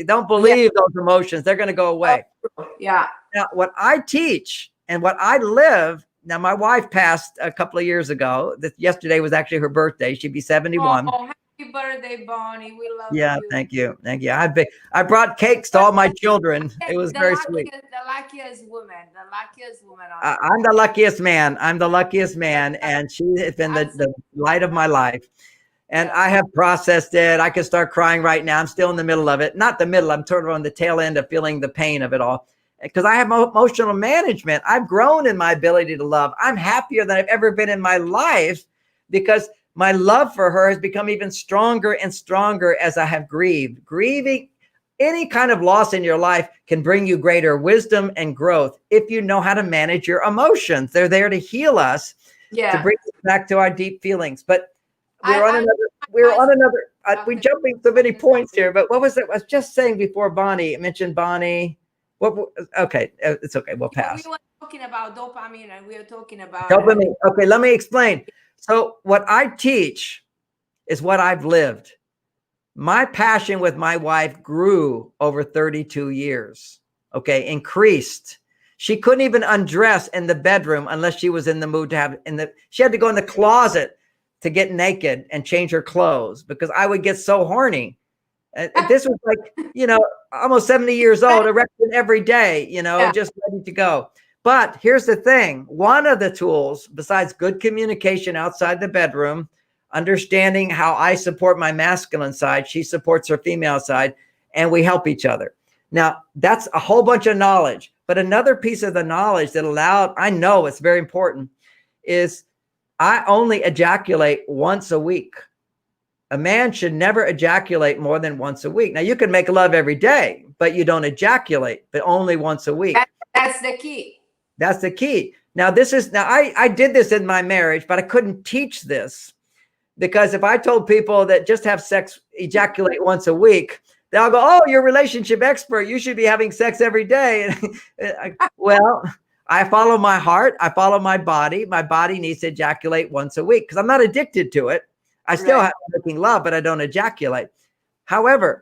Don't believe those emotions. They're going to go away. Yeah. Now, what I teach and what I live. Now, my wife passed a couple of years ago. Yesterday was actually her birthday. She'd be 71. Oh, happy birthday, Bonnie. We love you. Yeah, thank you. I brought cakes to all my children. It was very sweet. The luckiest woman. I'm the luckiest man. And she has been the light of my life. And I have processed it. I can start crying right now. I'm still in the middle of it. Not the middle. I'm sort of on the tail end of feeling the pain of it all. Because I have emotional management. I've grown in my ability to love. I'm happier than I've ever been in my life because my love for her has become even stronger and stronger as I have grieved. Grieving, any kind of loss in your life can bring you greater wisdom and growth if you know how to manage your emotions. They're there to heal us, to bring us back to our deep feelings. But we're jumping so many points here. But what was it? I was just saying before Bonnie mentioned Bonnie. Okay, it's okay. We'll pass. We were talking about dopamine, and we were talking about dopamine. Okay, let me explain. So what I teach is what I've lived. My passion with my wife grew over 32 years. Okay, increased. She couldn't even undress in the bedroom unless she was in the mood to have she had to go in the closet to get naked and change her clothes because I would get so horny. This was like, almost 70 years old, erection every day, just ready to go. But here's the thing. One of the tools, besides good communication outside the bedroom, understanding how I support my masculine side, she supports her female side, and we help each other. Now, that's a whole bunch of knowledge. But another piece of the knowledge that allowed, I know it's very important, is I only ejaculate once a week. A man should never ejaculate more than once a week. Now, you can make love every day, but you don't ejaculate, but only once a week. That's the key. That's the key. Now, I did this in my marriage, but I couldn't teach this because if I told people that just have sex, ejaculate once a week, they'll go, oh, you're a relationship expert. You should be having sex every day. Well, I follow my heart. I follow my body. My body needs to ejaculate once a week because I'm not addicted to it. I still have making love, but I don't ejaculate. However,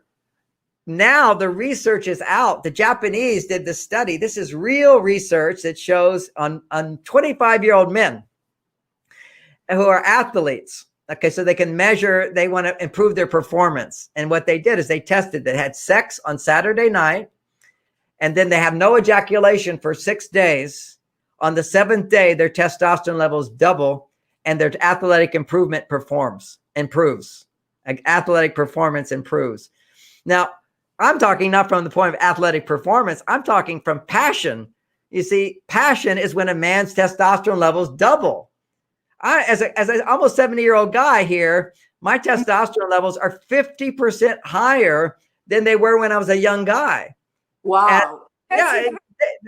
now the research is out. The Japanese did the study. This is real research that shows on 25-year-old men who are athletes. Okay, so they can measure, they want to improve their performance. And what they did is they tested, they had sex on Saturday night, and then they have no ejaculation for 6 days. On the 7th day, their testosterone levels double, and their athletic improves. Athletic performance improves. Now, I'm talking not from the point of athletic performance. I'm talking from passion. You see, passion is when a man's testosterone levels double. As an almost 70-year-old guy here, my testosterone levels are 50% higher than they were when I was a young guy. Wow. And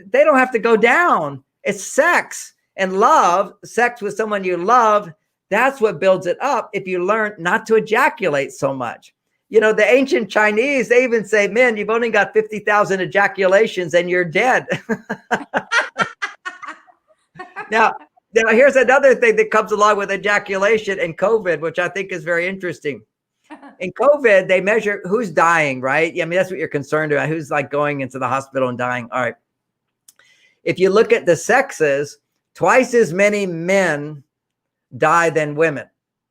they don't have to go down. It's sex and love, sex with someone you love. That's what builds it up if you learn not to ejaculate so much. You know, the ancient Chinese, they even say, man, you've only got 50,000 ejaculations and you're dead. Now, here's another thing that comes along with ejaculation and COVID, which I think is very interesting. In COVID, they measure who's dying, right? I mean, that's what you're concerned about. Who's like going into the hospital and dying. All right. If you look at the sexes, twice as many men die than women.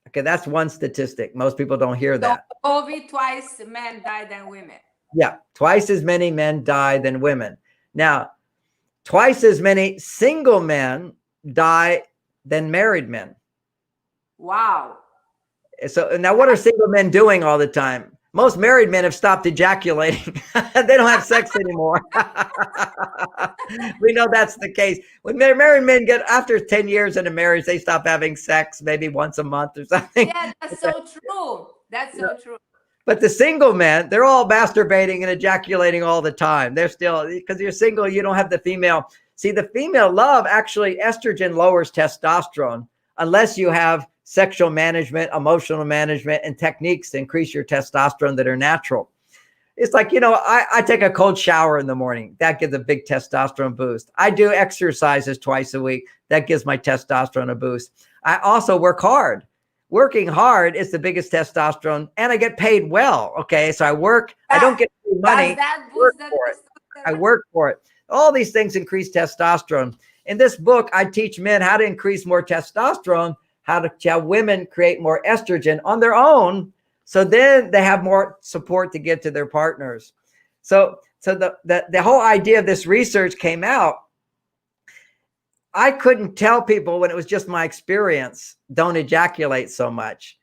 Okay, that's one statistic. Most people don't hear that. So COVID, twice men die than women. Yeah, twice as many men die than women. Now, twice as many single men die than married men. Wow. So now what are single men doing all the time? Most married men have stopped ejaculating. They don't have sex anymore. We know that's the case. When married men get after 10 years in a marriage, they stop having sex maybe once a month or something. Yeah, that's so true. That's so true. But the single men, they're all masturbating and ejaculating all the time. They're still, because you're single, you don't have the female. See, the female love, actually, estrogen lowers testosterone unless you have sexual management, emotional management, and techniques to increase your testosterone that are natural. It's like, you know, I take a cold shower in the morning. That gives a big testosterone boost. I do exercises twice a week. That gives my testosterone a boost. I also work hard. Working hard is the biggest testosterone, and I get paid well. Okay, so I work. I don't get money. I work for it. All these things increase testosterone. In this book, I teach men how to increase more testosterone, how to have women create more estrogen on their own, so then they have more support to give to their partners. So the whole idea of this research came out. I couldn't tell people when it was just my experience, don't ejaculate so much.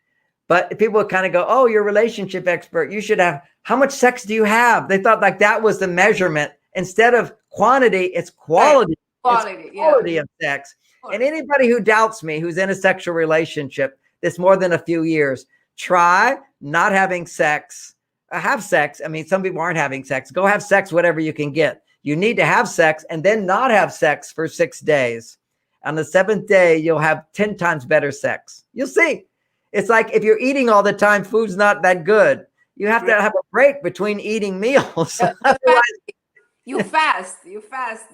But people would kind of go, oh, you're a relationship expert. You should have, how much sex do you have? They thought like that was the measurement. Instead of quantity, it's quality. Quality of sex. And anybody who doubts me, who's in a sexual relationship that's more than a few years, try not having sex. Have sex. I mean, some people aren't having sex. Go have sex, whatever you can get. You need to have sex and then not have sex for 6 days. On the 7th day, you'll have 10 times better sex. You'll see. It's like if you're eating all the time, food's not that good. You have to have a break between eating meals. You fast, you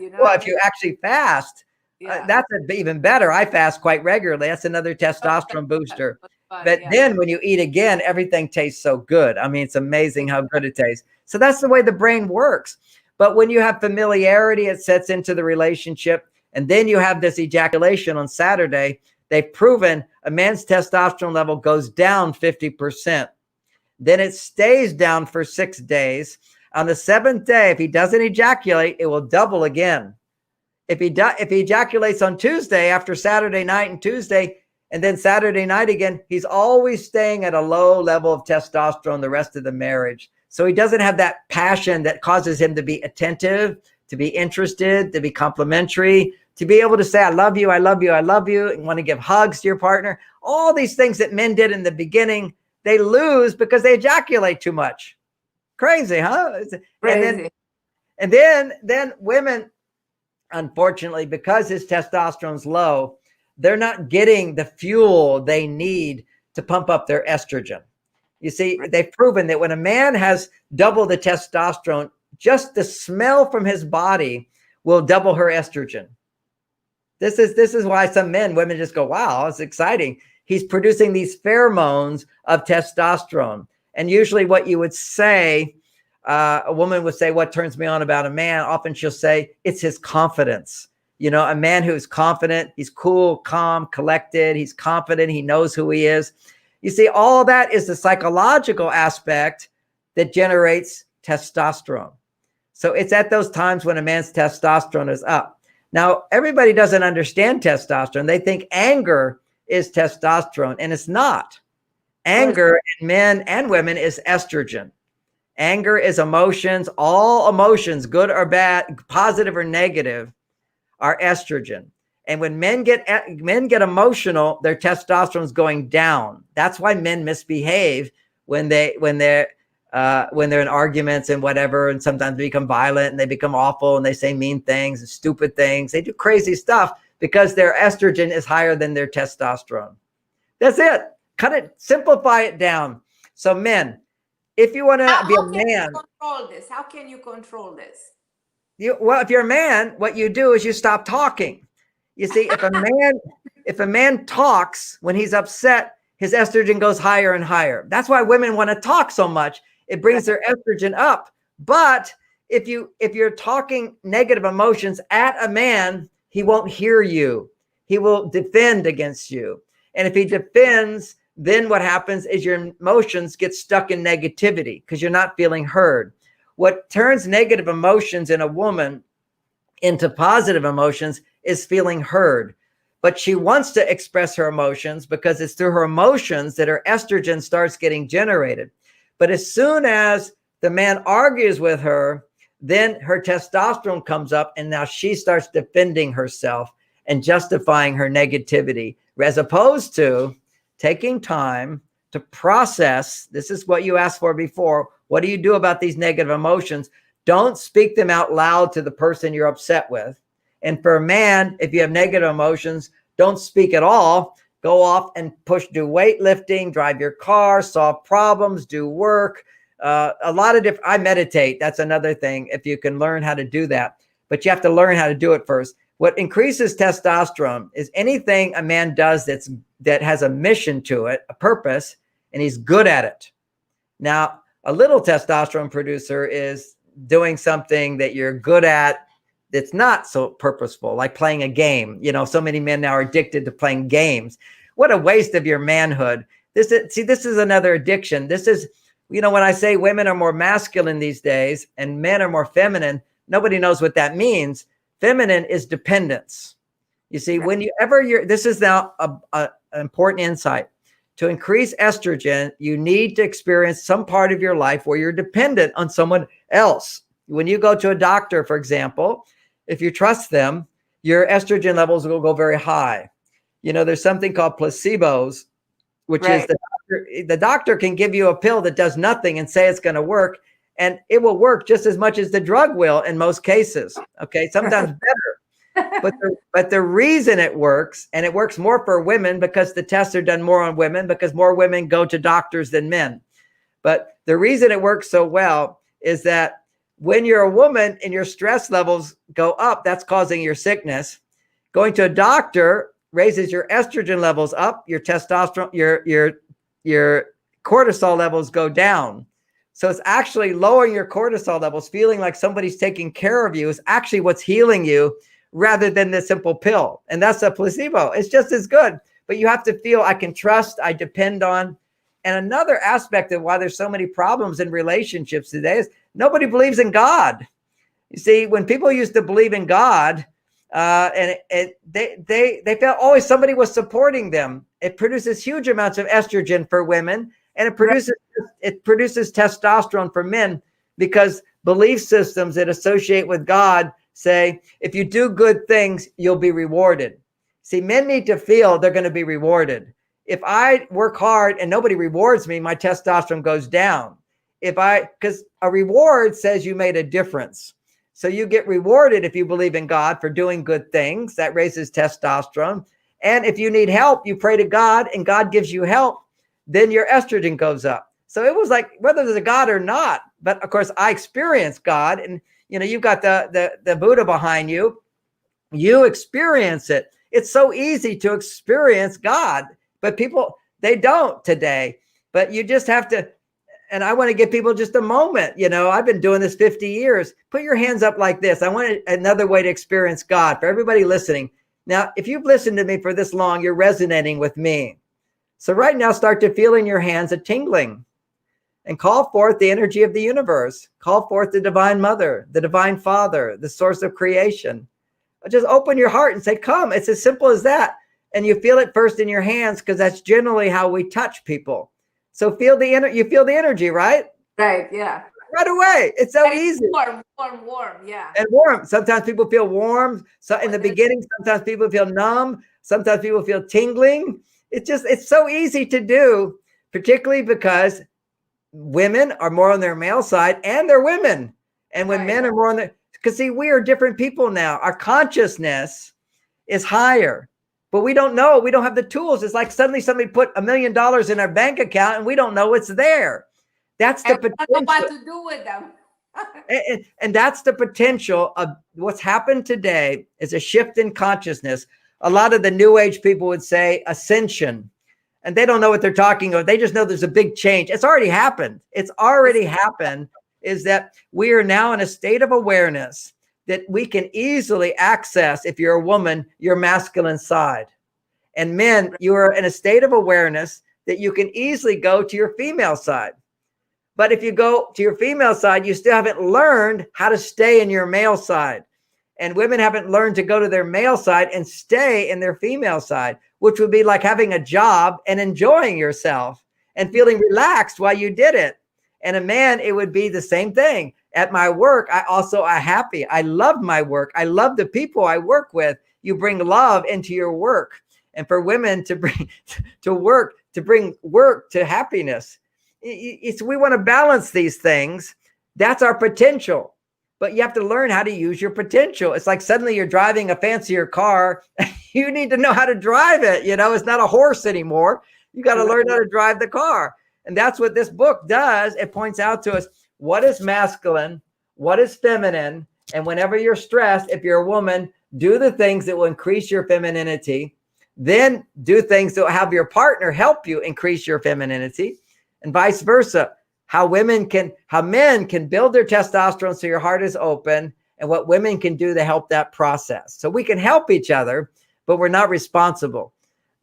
know. Well, if you actually fast, that's even better. I fast quite regularly. That's another testosterone booster. But then when you eat again, everything tastes so good. I mean, it's amazing how good it tastes. So that's the way the brain works. But when you have familiarity, it sets into the relationship. And then you have this ejaculation on Saturday. They've proven a man's testosterone level goes down 50%. Then it stays down for 6 days. On the 7th day, if he doesn't ejaculate, it will double again. if he ejaculates on Tuesday after Saturday night and Tuesday, and then Saturday night again, he's always staying at a low level of testosterone the rest of the marriage. So he doesn't have that passion that causes him to be attentive, to be interested, to be complimentary, to be able to say, I love you, I love you, I love you, and want to give hugs to your partner. All these things that men did in the beginning, they lose because they ejaculate too much. Crazy, huh? Crazy. And then women, unfortunately, because his testosterone's low, they're not getting the fuel they need to pump up their estrogen. You see, they've proven that when a man has double the testosterone, just the smell from his body will double her estrogen. This is why some women just go, wow, it's exciting. He's producing these pheromones of testosterone. And usually what you would say, a woman would say, what turns me on about a man? Often she'll say, it's his confidence. You know, a man who's confident, he's cool, calm, collected, he's confident, he knows who he is. You see, all that is the psychological aspect that generates testosterone. So it's at those times when a man's testosterone is up. Now, everybody doesn't understand testosterone. They think anger is testosterone, and it's not. Anger in men and women is estrogen. Anger is emotions. All emotions, good or bad, positive or negative, are estrogen. And when men get emotional, their testosterone is going down. That's why men misbehave when they're in arguments and whatever, and sometimes they become violent and they become awful and they say mean things and stupid things. They do crazy stuff because their estrogen is higher than their testosterone. That's it. Cut it, simplify it down. So men, if you want to be a man, control this. How can you control this? Well, if you're a man, what you do is you stop talking. You see, if a man talks when he's upset, his estrogen goes higher and higher. That's why women want to talk so much. It brings their estrogen up. But if you're talking negative emotions at a man, he won't hear you. He will defend against you. And if he defends, then what happens is your emotions get stuck in negativity because you're not feeling heard. What turns negative emotions in a woman into positive emotions is feeling heard. But she wants to express her emotions because it's through her emotions that her estrogen starts getting generated. But as soon as the man argues with her, then her testosterone comes up and now she starts defending herself and justifying her negativity, as opposed to taking time to process. This is what you asked for before. What do you do about these negative emotions? Don't speak them out loud to the person you're upset with. And for a man, if you have negative emotions, don't speak at all. Go off and do weightlifting, drive your car, solve problems, do work. A lot of different, I meditate. That's another thing. If you can learn how to do that, but you have to learn how to do it first. What increases testosterone is anything a man does that has a mission to it, a purpose, and he's good at it. Now, a little testosterone producer is doing something that you're good at that's not so purposeful, like playing a game. You know, so many men now are addicted to playing games. What a waste of your manhood. This is another addiction. This is, you know, when I say women are more masculine these days and men are more feminine, nobody knows what that means. Feminine is dependence. You see, this is now an important insight. To increase estrogen, you need to experience some part of your life where you're dependent on someone else. When you go to a doctor, for example, if you trust them, your estrogen levels will go very high. You know, there's something called placebos, which is the doctor can give you a pill that does nothing and say it's going to work, and it will work just as much as the drug will in most cases. Okay, sometimes better. But the reason it works, and it works more for women because the tests are done more on women because more women go to doctors than men. But the reason it works so well is that when you're a woman and your stress levels go up, that's causing your sickness. Going to a doctor raises your estrogen levels up, your testosterone, your cortisol levels go down. So it's actually lowering your cortisol levels, feeling like somebody's taking care of you is actually what's healing you rather than the simple pill. And that's a placebo. It's just as good, but you have to feel I can trust, I depend on. And another aspect of why there's so many problems in relationships today is nobody believes in God. You see, when people used to believe in God, They felt always somebody was supporting them. It produces huge amounts of estrogen for women, and it produces testosterone for men, because belief systems that associate with God say, if you do good things, you'll be rewarded. See, men need to feel they're going to be rewarded. If I work hard and nobody rewards me, my testosterone goes down. Because a reward says you made a difference. So you get rewarded if you believe in God for doing good things. That raises testosterone. And if you need help, you pray to God and God gives you help, then your estrogen goes up. So it was like, whether there's a God or not, but of course I experienced God, and you've got the Buddha behind you. You experience it. It's so easy to experience God, but people, they don't today. But you just have to, and I want to give people just a moment. I've been doing this 50 years. Put your hands up like this. I want another way to experience God for everybody listening. Now, if you've listened to me for this long, you're resonating with me. So right now, start to feel in your hands a tingling, and call forth the energy of the universe. Call forth the Divine Mother, the Divine Father, the source of creation. Just open your heart and say, come. It's as simple as that. And you feel it first in your hands, because that's generally how we touch people. So feel the energy. You feel the energy, right? Right. Yeah. Right away. It's so easy. Warm. Yeah. And warm. Sometimes people feel warm. So in the beginning, sometimes people feel numb. Sometimes people feel tingling. It's so easy to do, particularly because women are more on their male side, and they're women. And when men are more on because see, we are different people now. Our consciousness is higher, but we don't know. We don't have the tools. It's like suddenly somebody put $1 million in our bank account and we don't know it's there. That's the potential. I don't know what to do with them. and that's the potential of what's happened today is a shift in consciousness. A lot of the new age people would say ascension, and they don't know what they're talking about. They just know there's a big change. It's already happened. It's already happened, is that we are now in a state of awareness that we can easily access, if you're a woman, your masculine side. And men, you are in a state of awareness that you can easily go to your female side. But if you go to your female side, you still haven't learned how to stay in your male side. And women haven't learned to go to their male side and stay in their female side, which would be like having a job and enjoying yourself and feeling relaxed while you did it. And a man, it would be the same thing. At my work, I happy. I love my work. I love the people I work with. You bring love into your work. And for women to bring work to happiness. We want to balance these things. That's our potential. But you have to learn how to use your potential. It's like suddenly you're driving a fancier car. You need to know how to drive it. It's not a horse anymore. You got to learn how to drive the car. And that's what this book does. It points out to us what is masculine, what is feminine. And whenever you're stressed, if you're a woman, do the things that will increase your femininity. Then do things that will have your partner help you increase your femininity, and vice versa. How men can build their testosterone so your heart is open, and what women can do to help that process. So we can help each other, but we're not responsible.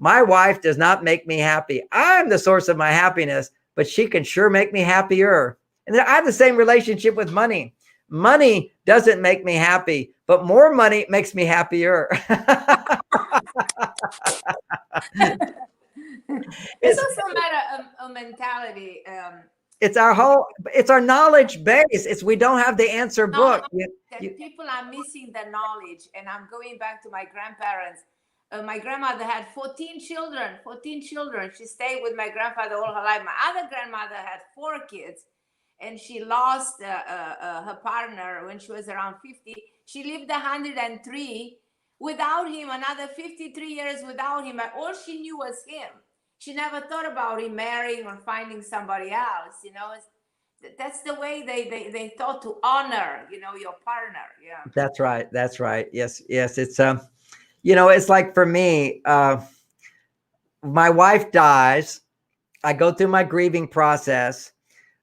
My wife does not make me happy. I'm the source of my happiness, but she can sure make me happier. And I have the same relationship with money. Money doesn't make me happy, but more money makes me happier. It's also a matter of mentality. It's our knowledge base. We don't have the answer book. People are missing the knowledge. And I'm going back to my grandparents. My grandmother had 14 children. She stayed with my grandfather all her life. My other grandmother had 4 kids, and she lost her partner when she was around 50. She lived 103 without him, another 53 years without him. All she knew was him. She never thought about remarrying or finding somebody else. That's the way they thought to honor, your partner. Yeah. That's right. Yes. It's it's like for me, my wife dies. I go through my grieving process,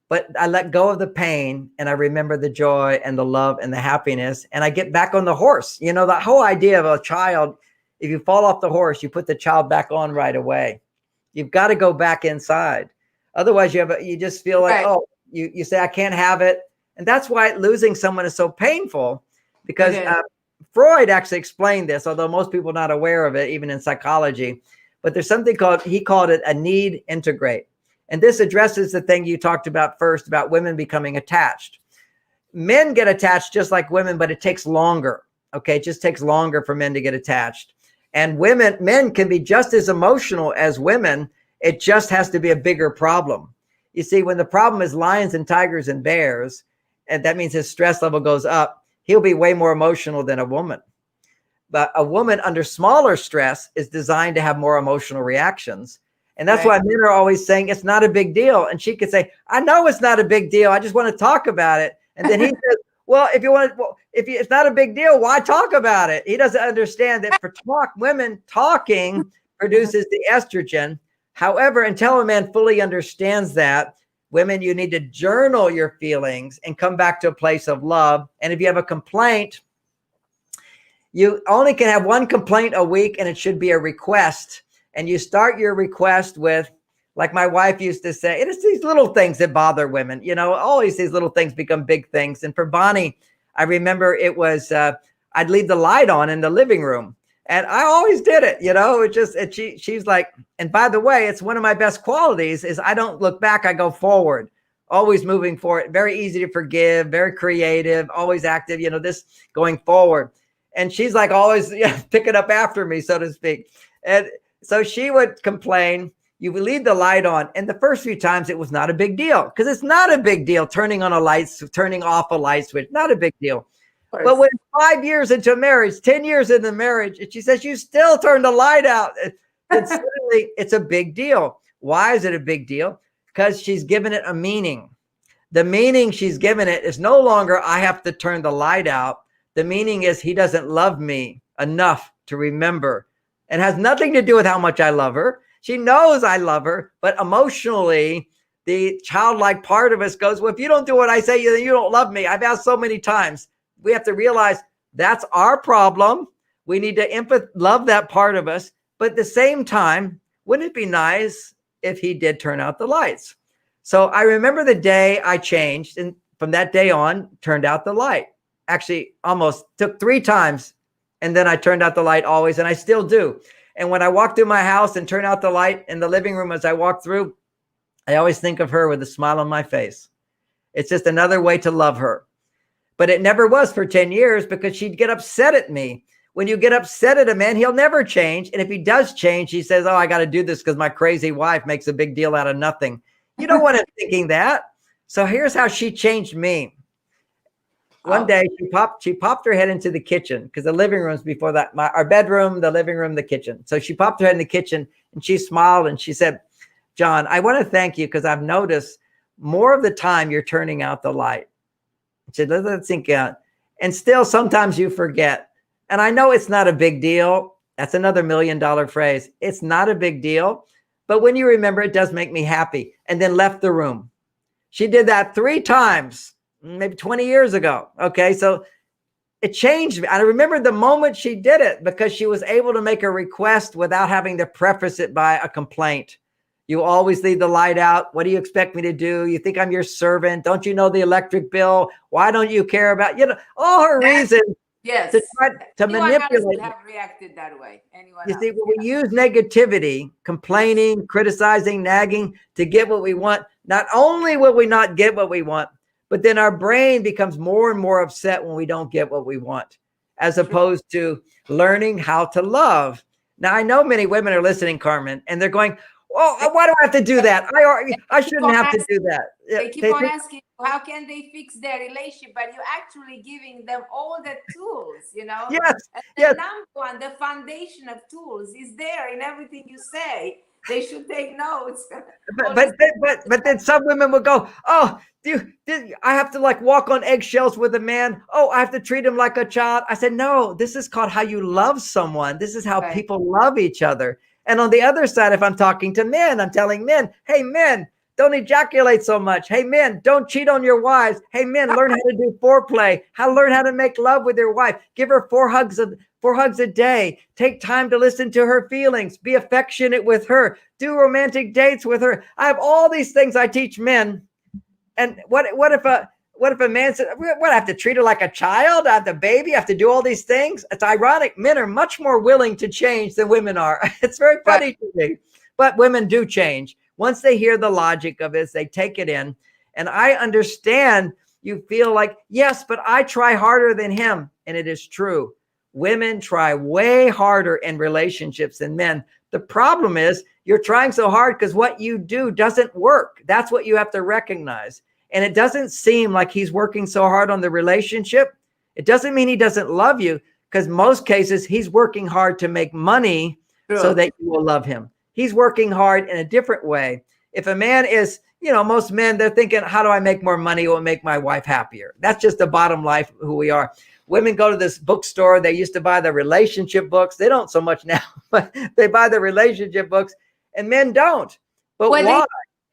but I let go of the pain and I remember the joy and the love and the happiness, and I get back on the horse. The whole idea of a child, if you fall off the horse, you put the child back on right away. You've got to go back inside. Otherwise you just feel like, right. You say, I can't have it. And that's why losing someone is so painful, because Freud actually explained this, although most people are not aware of it, even in psychology. But there's something called, he called it a need integrate. And this addresses the thing you talked about first, about women becoming attached. Men get attached just like women, but it takes longer. Okay, it just takes longer for men to get attached. And men can be just as emotional as women. It just has to be a bigger problem. You see, when the problem is lions and tigers and bears, and that means his stress level goes up, he'll be way more emotional than a woman. But a woman under smaller stress is designed to have more emotional reactions. And that's why men are always saying it's not a big deal. And she could say, I know it's not a big deal. I just want to talk about it. And then he says, well, if it's not a big deal, why talk about it? He doesn't understand that for women, talking produces the estrogen. However, until a man fully understands that, women, you need to journal your feelings and come back to a place of love. And if you have a complaint, you only can have one complaint a week, and it should be a request. And you start your request with, like my wife used to say, it is these little things that bother women. You know, always these little things become big things. And for Bonnie, I remember it was, I'd leave the light on in the living room. And I always did it, you know, she's like, and by the way, it's one of my best qualities is I don't look back, I go forward, always moving forward, very easy to forgive, very creative, always active, you know, this going forward. And she's like always picking up after me, so to speak. And so she would complain, you would leave the light on. And the first few times it was not a big deal, because it's not a big deal turning on a light, turning off a light switch, not a big deal. But when 5 years into marriage, 10 years into marriage, and she says, you still turn the light out, then suddenly it's a big deal. Why is it a big deal? Because she's given it a meaning. The meaning she's given it is no longer, I have to turn the light out. The meaning is he doesn't love me enough to remember. It has nothing to do with how much I love her. She knows I love her, but emotionally, the childlike part of us goes, well, if you don't do what I say, then you don't love me. I've asked so many times. We have to realize that's our problem. We need to love that part of us. But at the same time, wouldn't it be nice if he did turn out the lights? So I remember the day I changed, and from that day on, turned out the light. Actually, almost took 3 times. And then I turned out the light always, and I still do. And when I walk through my house and turn out the light in the living room as I walk through, I always think of her with a smile on my face. It's just another way to love her. But it never was for 10 years because she'd get upset at me. When you get upset at a man, he'll never change. And if he does change, he says, oh, I got to do this because my crazy wife makes a big deal out of nothing. You don't want him thinking that. So here's how she changed me. One day she popped her head into the kitchen, because the living room's before that, our bedroom, the living room, the kitchen. So she popped her head in the kitchen and she smiled and she said, John, I want to thank you because I've noticed more of the time you're turning out the light. She said, let that sink out. And still, sometimes you forget. And I know it's not a big deal. That's another $1 million phrase. It's not a big deal. But when you remember, it does make me happy. And then left the room. She did that 3 times, maybe 20 years ago. Okay, so it changed me. I remember the moment she did it because she was able to make a request without having to preface it by a complaint. You always leave the light out. What do you expect me to do? You think I'm your servant? Don't you know the electric bill? Why don't you care about, all her reasons to try to manipulate. Would have reacted that way. You see, when we use negativity, complaining, criticizing, nagging to get what we want, not only will we not get what we want, but then our brain becomes more and more upset when we don't get what we want, as opposed to learning how to love. Now, I know many women are listening, Carmen, and they're going, oh, why do I have to do that? I shouldn't have to do that. They keep on asking, how can they fix their relationship? But you're actually giving them all the tools, Yes. And the number one, the foundation of tools is there in everything you say. They should take notes. But then some women will go, oh, I have to walk on eggshells with a man. Oh, I have to treat him like a child. I said, no, this is called how you love someone. This is how people love each other. And on the other side, if I'm talking to men, I'm telling men, hey, men, don't ejaculate so much. Hey, men, don't cheat on your wives. Hey, men, learn how to do foreplay. Learn how to make love with your wife. Give her 4 hugs a day. Take time to listen to her feelings. Be affectionate with her. Do romantic dates with her. I have all these things I teach men. And what what if a man said, what, I have to treat her like a child? I have to baby? I have to do all these things? It's ironic. Men are much more willing to change than women are. It's very funny to me. But women do change. Once they hear the logic of it, they take it in. And I understand you feel like, yes, but I try harder than him. And it is true. Women try way harder in relationships than men. The problem is you're trying so hard because what you do doesn't work. That's what you have to recognize. And it doesn't seem like he's working so hard on the relationship. It doesn't mean he doesn't love you, because most cases he's working hard to make money so that you will love him. He's working hard in a different way. If a man is, most men, they're thinking, how do I make more money? It will make my wife happier. That's just the bottom line of who we are. Women go to this bookstore. They used to buy the relationship books. They don't so much now, but they buy the relationship books, and men don't. But why?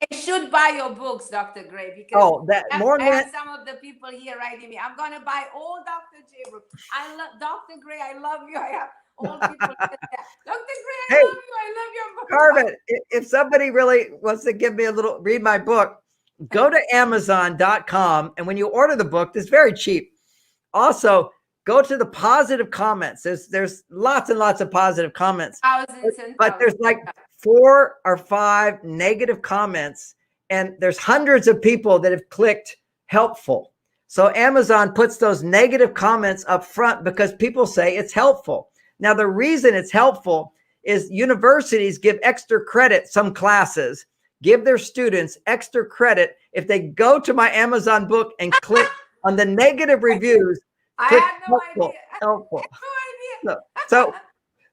They should buy your books, Dr. Gray, because I have some of the people here writing me, I'm going to buy all Dr. J books. I love Dr. Gray. I love you. I have all people that. Dr. Gray, I love you. I love your book. Carmen, if somebody really wants to give me read my book, go to Amazon.com. And when you order the book, it's very cheap. Also, go to the positive comments. There's lots and lots of positive comments. But there's like 4 or 5 negative comments, and there's hundreds of people that have clicked helpful. So Amazon puts those negative comments up front because people say it's helpful. Now, the reason it's helpful is universities give extra credit. Some classes give their students extra credit if they go to my Amazon book and click on the negative reviews. I had no idea. Helpful. I had no idea.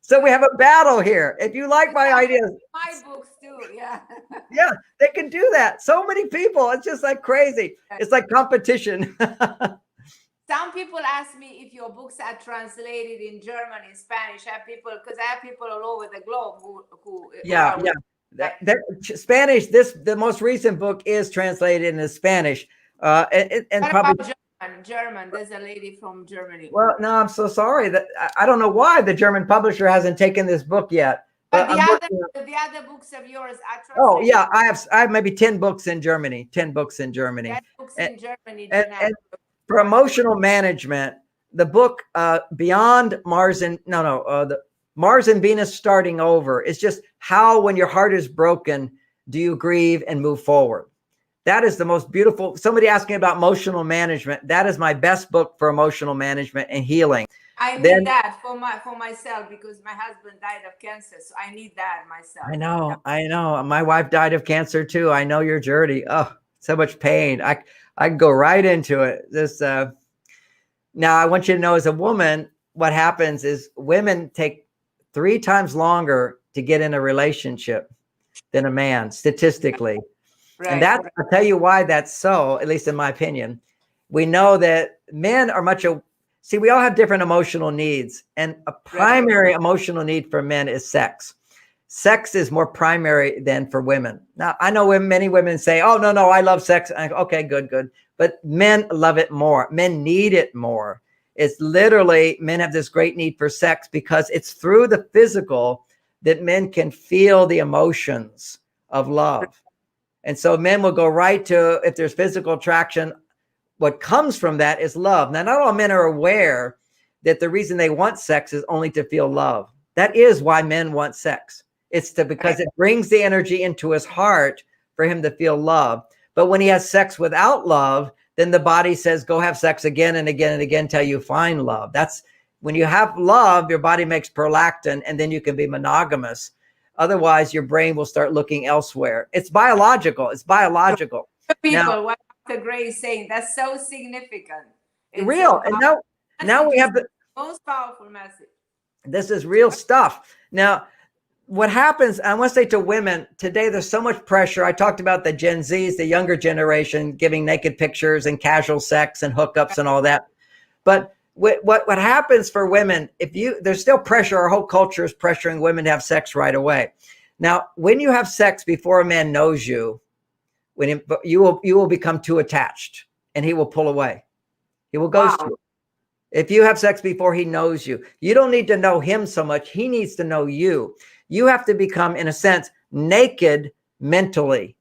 So we have a battle here. If you like my ideas, my books too, yeah. Yeah, they can do that. So many people. It's just like crazy. It's like competition. Some people ask me if your books are translated in German, in Spanish. I have people, because I have people all over the globe who Spanish. The most recent book is translated into Spanish. And probably German. There's a lady from Germany. Well, no, I'm so sorry that I don't know why the German publisher hasn't taken this book yet. But the other books of yours are translated. Oh yeah, I have maybe 10 books in Germany. 10 books in Germany. 10 books in Germany. And for emotional management, the book Beyond Mars and the Mars and Venus Starting Over is just how, when your heart is broken, do you grieve and move forward. That is the most beautiful. Somebody asking about emotional management. That is my best book for emotional management and healing. I need that for myself, because my husband died of cancer. So I need that myself. I know. My wife died of cancer too. I know your journey. Oh, so much pain. I can go right into it. Now I want you to know, as a woman, what happens is women take 3 times longer to get in a relationship than a man, statistically. Right. And I'll tell you why that's so, at least in my opinion. We know that men are we all have different emotional needs, and a primary emotional need for men is sex. Sex is more primary than for women. Now, I know many women say, oh, no, I love sex. Okay, good. But men love it more. Men need it more. It's literally, men have this great need for sex because it's through the physical that men can feel the emotions of love. And so men will go right to, if there's physical attraction, what comes from that is love. Now, not all men are aware that the reason they want sex is only to feel love. That is why men want sex. It's because it brings the energy into his heart for him to feel love. But when he has sex without love, then the body says, go have sex again and again and again till you find love. That's when you have love, your body makes prolactin, and then you can be monogamous. Otherwise, your brain will start looking elsewhere. It's biological. People, what Dr. Gray is saying, that's so significant. It's real. And now we have the most powerful message. This is real stuff. Now, what happens, I want to say to women, today there's so much pressure. I talked about the Gen Zs, the younger generation, giving naked pictures and casual sex and hookups and all that. But what happens for women, there's still pressure. Our whole culture is pressuring women to have sex right away. Now, when you have sex before a man knows you, you will become too attached, and he will pull away. He will ghost you. If you have sex before he knows you, you don't need to know him so much. He needs to know you. You have to become, in a sense, naked mentally.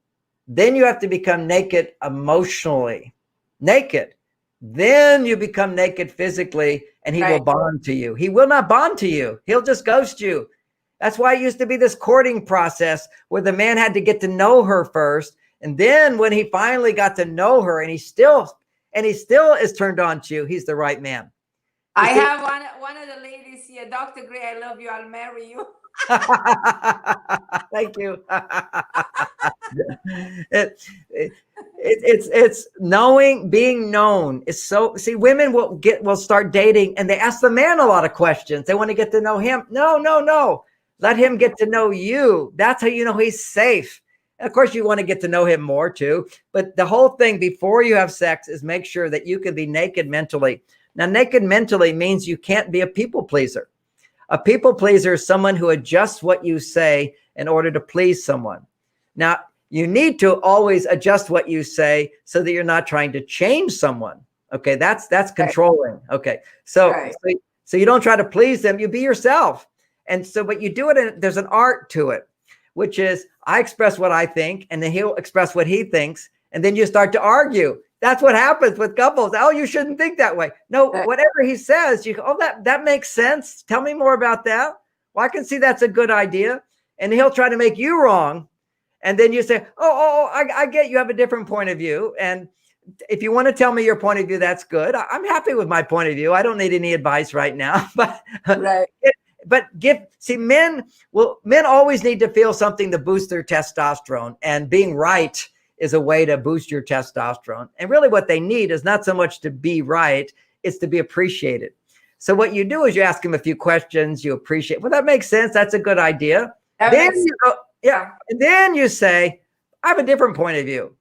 Then you have to become naked emotionally. naked. Then you become naked physically, and he will bond to you. He will not bond to you. He'll just ghost you. That's why it used to be this courting process where the man had to get to know her first. And then when he finally got to know her and he still is turned on to you, he's the right man. I have one of the ladies here, Dr. Gray, I love you. I'll marry you. Thank you. It's knowing, being known is so. See, women will start dating and they ask the man a lot of questions. They want to get to know him. No. Let him get to know you. That's how you know he's safe. And of course, you want to get to know him more too. But the whole thing before you have sex is make sure that you can be naked mentally. Now, naked mentally means you can't be a people pleaser. A people pleaser is someone who adjusts what you say in order to please someone. Now, you need to always adjust what you say so that you're not trying to change someone. Okay, that's controlling. Okay, so you don't try to please them. You be yourself. And so, but you do it, and there's an art to it, which is I express what I think, and then he'll express what he thinks, and then you start to argue. That's what happens with couples. Oh, you shouldn't think that way. No, whatever he says, you go, oh, that makes sense. Tell me more about that. Well, I can see that's a good idea. And he'll try to make you wrong. And then you say, I get you have a different point of view. And if you want to tell me your point of view, that's good. I'm happy with my point of view. I don't need any advice right now. But men always need to feel something to boost their testosterone, and being right is a way to boost your testosterone. And really what they need is not so much to be right, it's to be appreciated. So what you do is you ask them a few questions, you appreciate, well, that makes sense. That's a good idea. And then you say, I have a different point of view.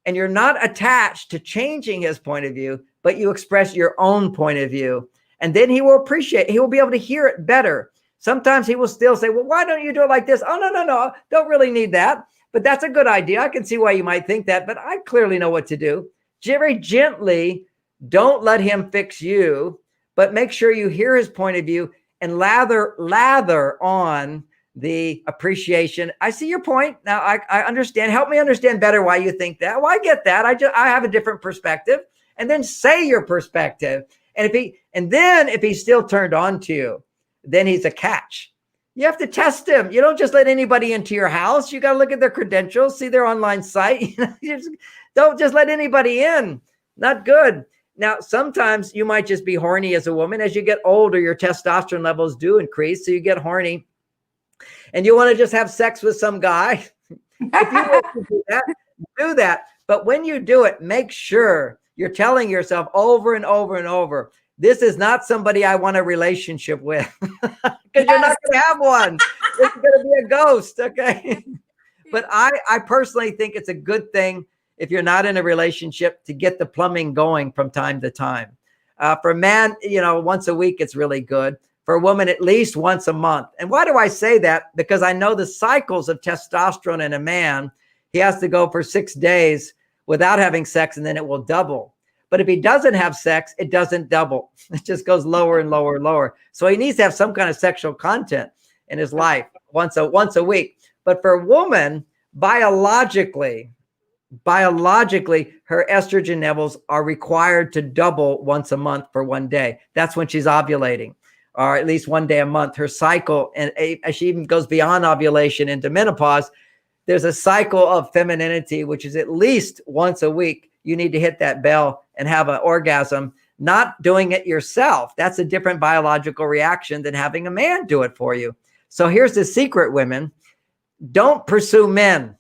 And you're not attached to changing his point of view, but you express your own point of view. And then he will appreciate, he will be able to hear it better. Sometimes he will still say, well, why don't you do it like this? Oh, no, don't really need that. But that's a good idea. I can see why you might think that, but I clearly know what to do. Very gently, don't let him fix you, but make sure you hear his point of view and lather on the appreciation. I see your point. Now I understand. Help me understand better why you think that. Well, I get that. I have a different perspective. And then say your perspective. And if he's still turned on to you, then he's a catch. You have to test him. You don't just let anybody into your house. You got to look at their credentials, see their online site. Don't just let anybody in. Not good. Now, sometimes you might just be horny as a woman. As you get older, your testosterone levels do increase. So you get horny and you want to just have sex with some guy. If you want to do that. But when you do it, make sure you're telling yourself over and over and over, this is not somebody I want a relationship with, because you're not going to have one. It's going to be a ghost. Okay. But I personally think it's a good thing if you're not in a relationship to get the plumbing going from time to time. For a man, once a week, it's really good. For a woman, at least once a month. And why do I say that? Because I know the cycles of testosterone in a man. He has to go for 6 days without having sex, and then it will double. But if he doesn't have sex, it doesn't double. It just goes lower and lower and lower. So he needs to have some kind of sexual content in his life once a week. But for a woman, biologically, her estrogen levels are required to double once a month for 1 day. That's when she's ovulating, or at least 1 day a month. Her cycle, and as she even goes beyond ovulation into menopause, there's a cycle of femininity, which is at least once a week. You need to hit that bell and have an orgasm, not doing it yourself. That's a different biological reaction than having a man do it for you. So here's the secret, women. Don't pursue men.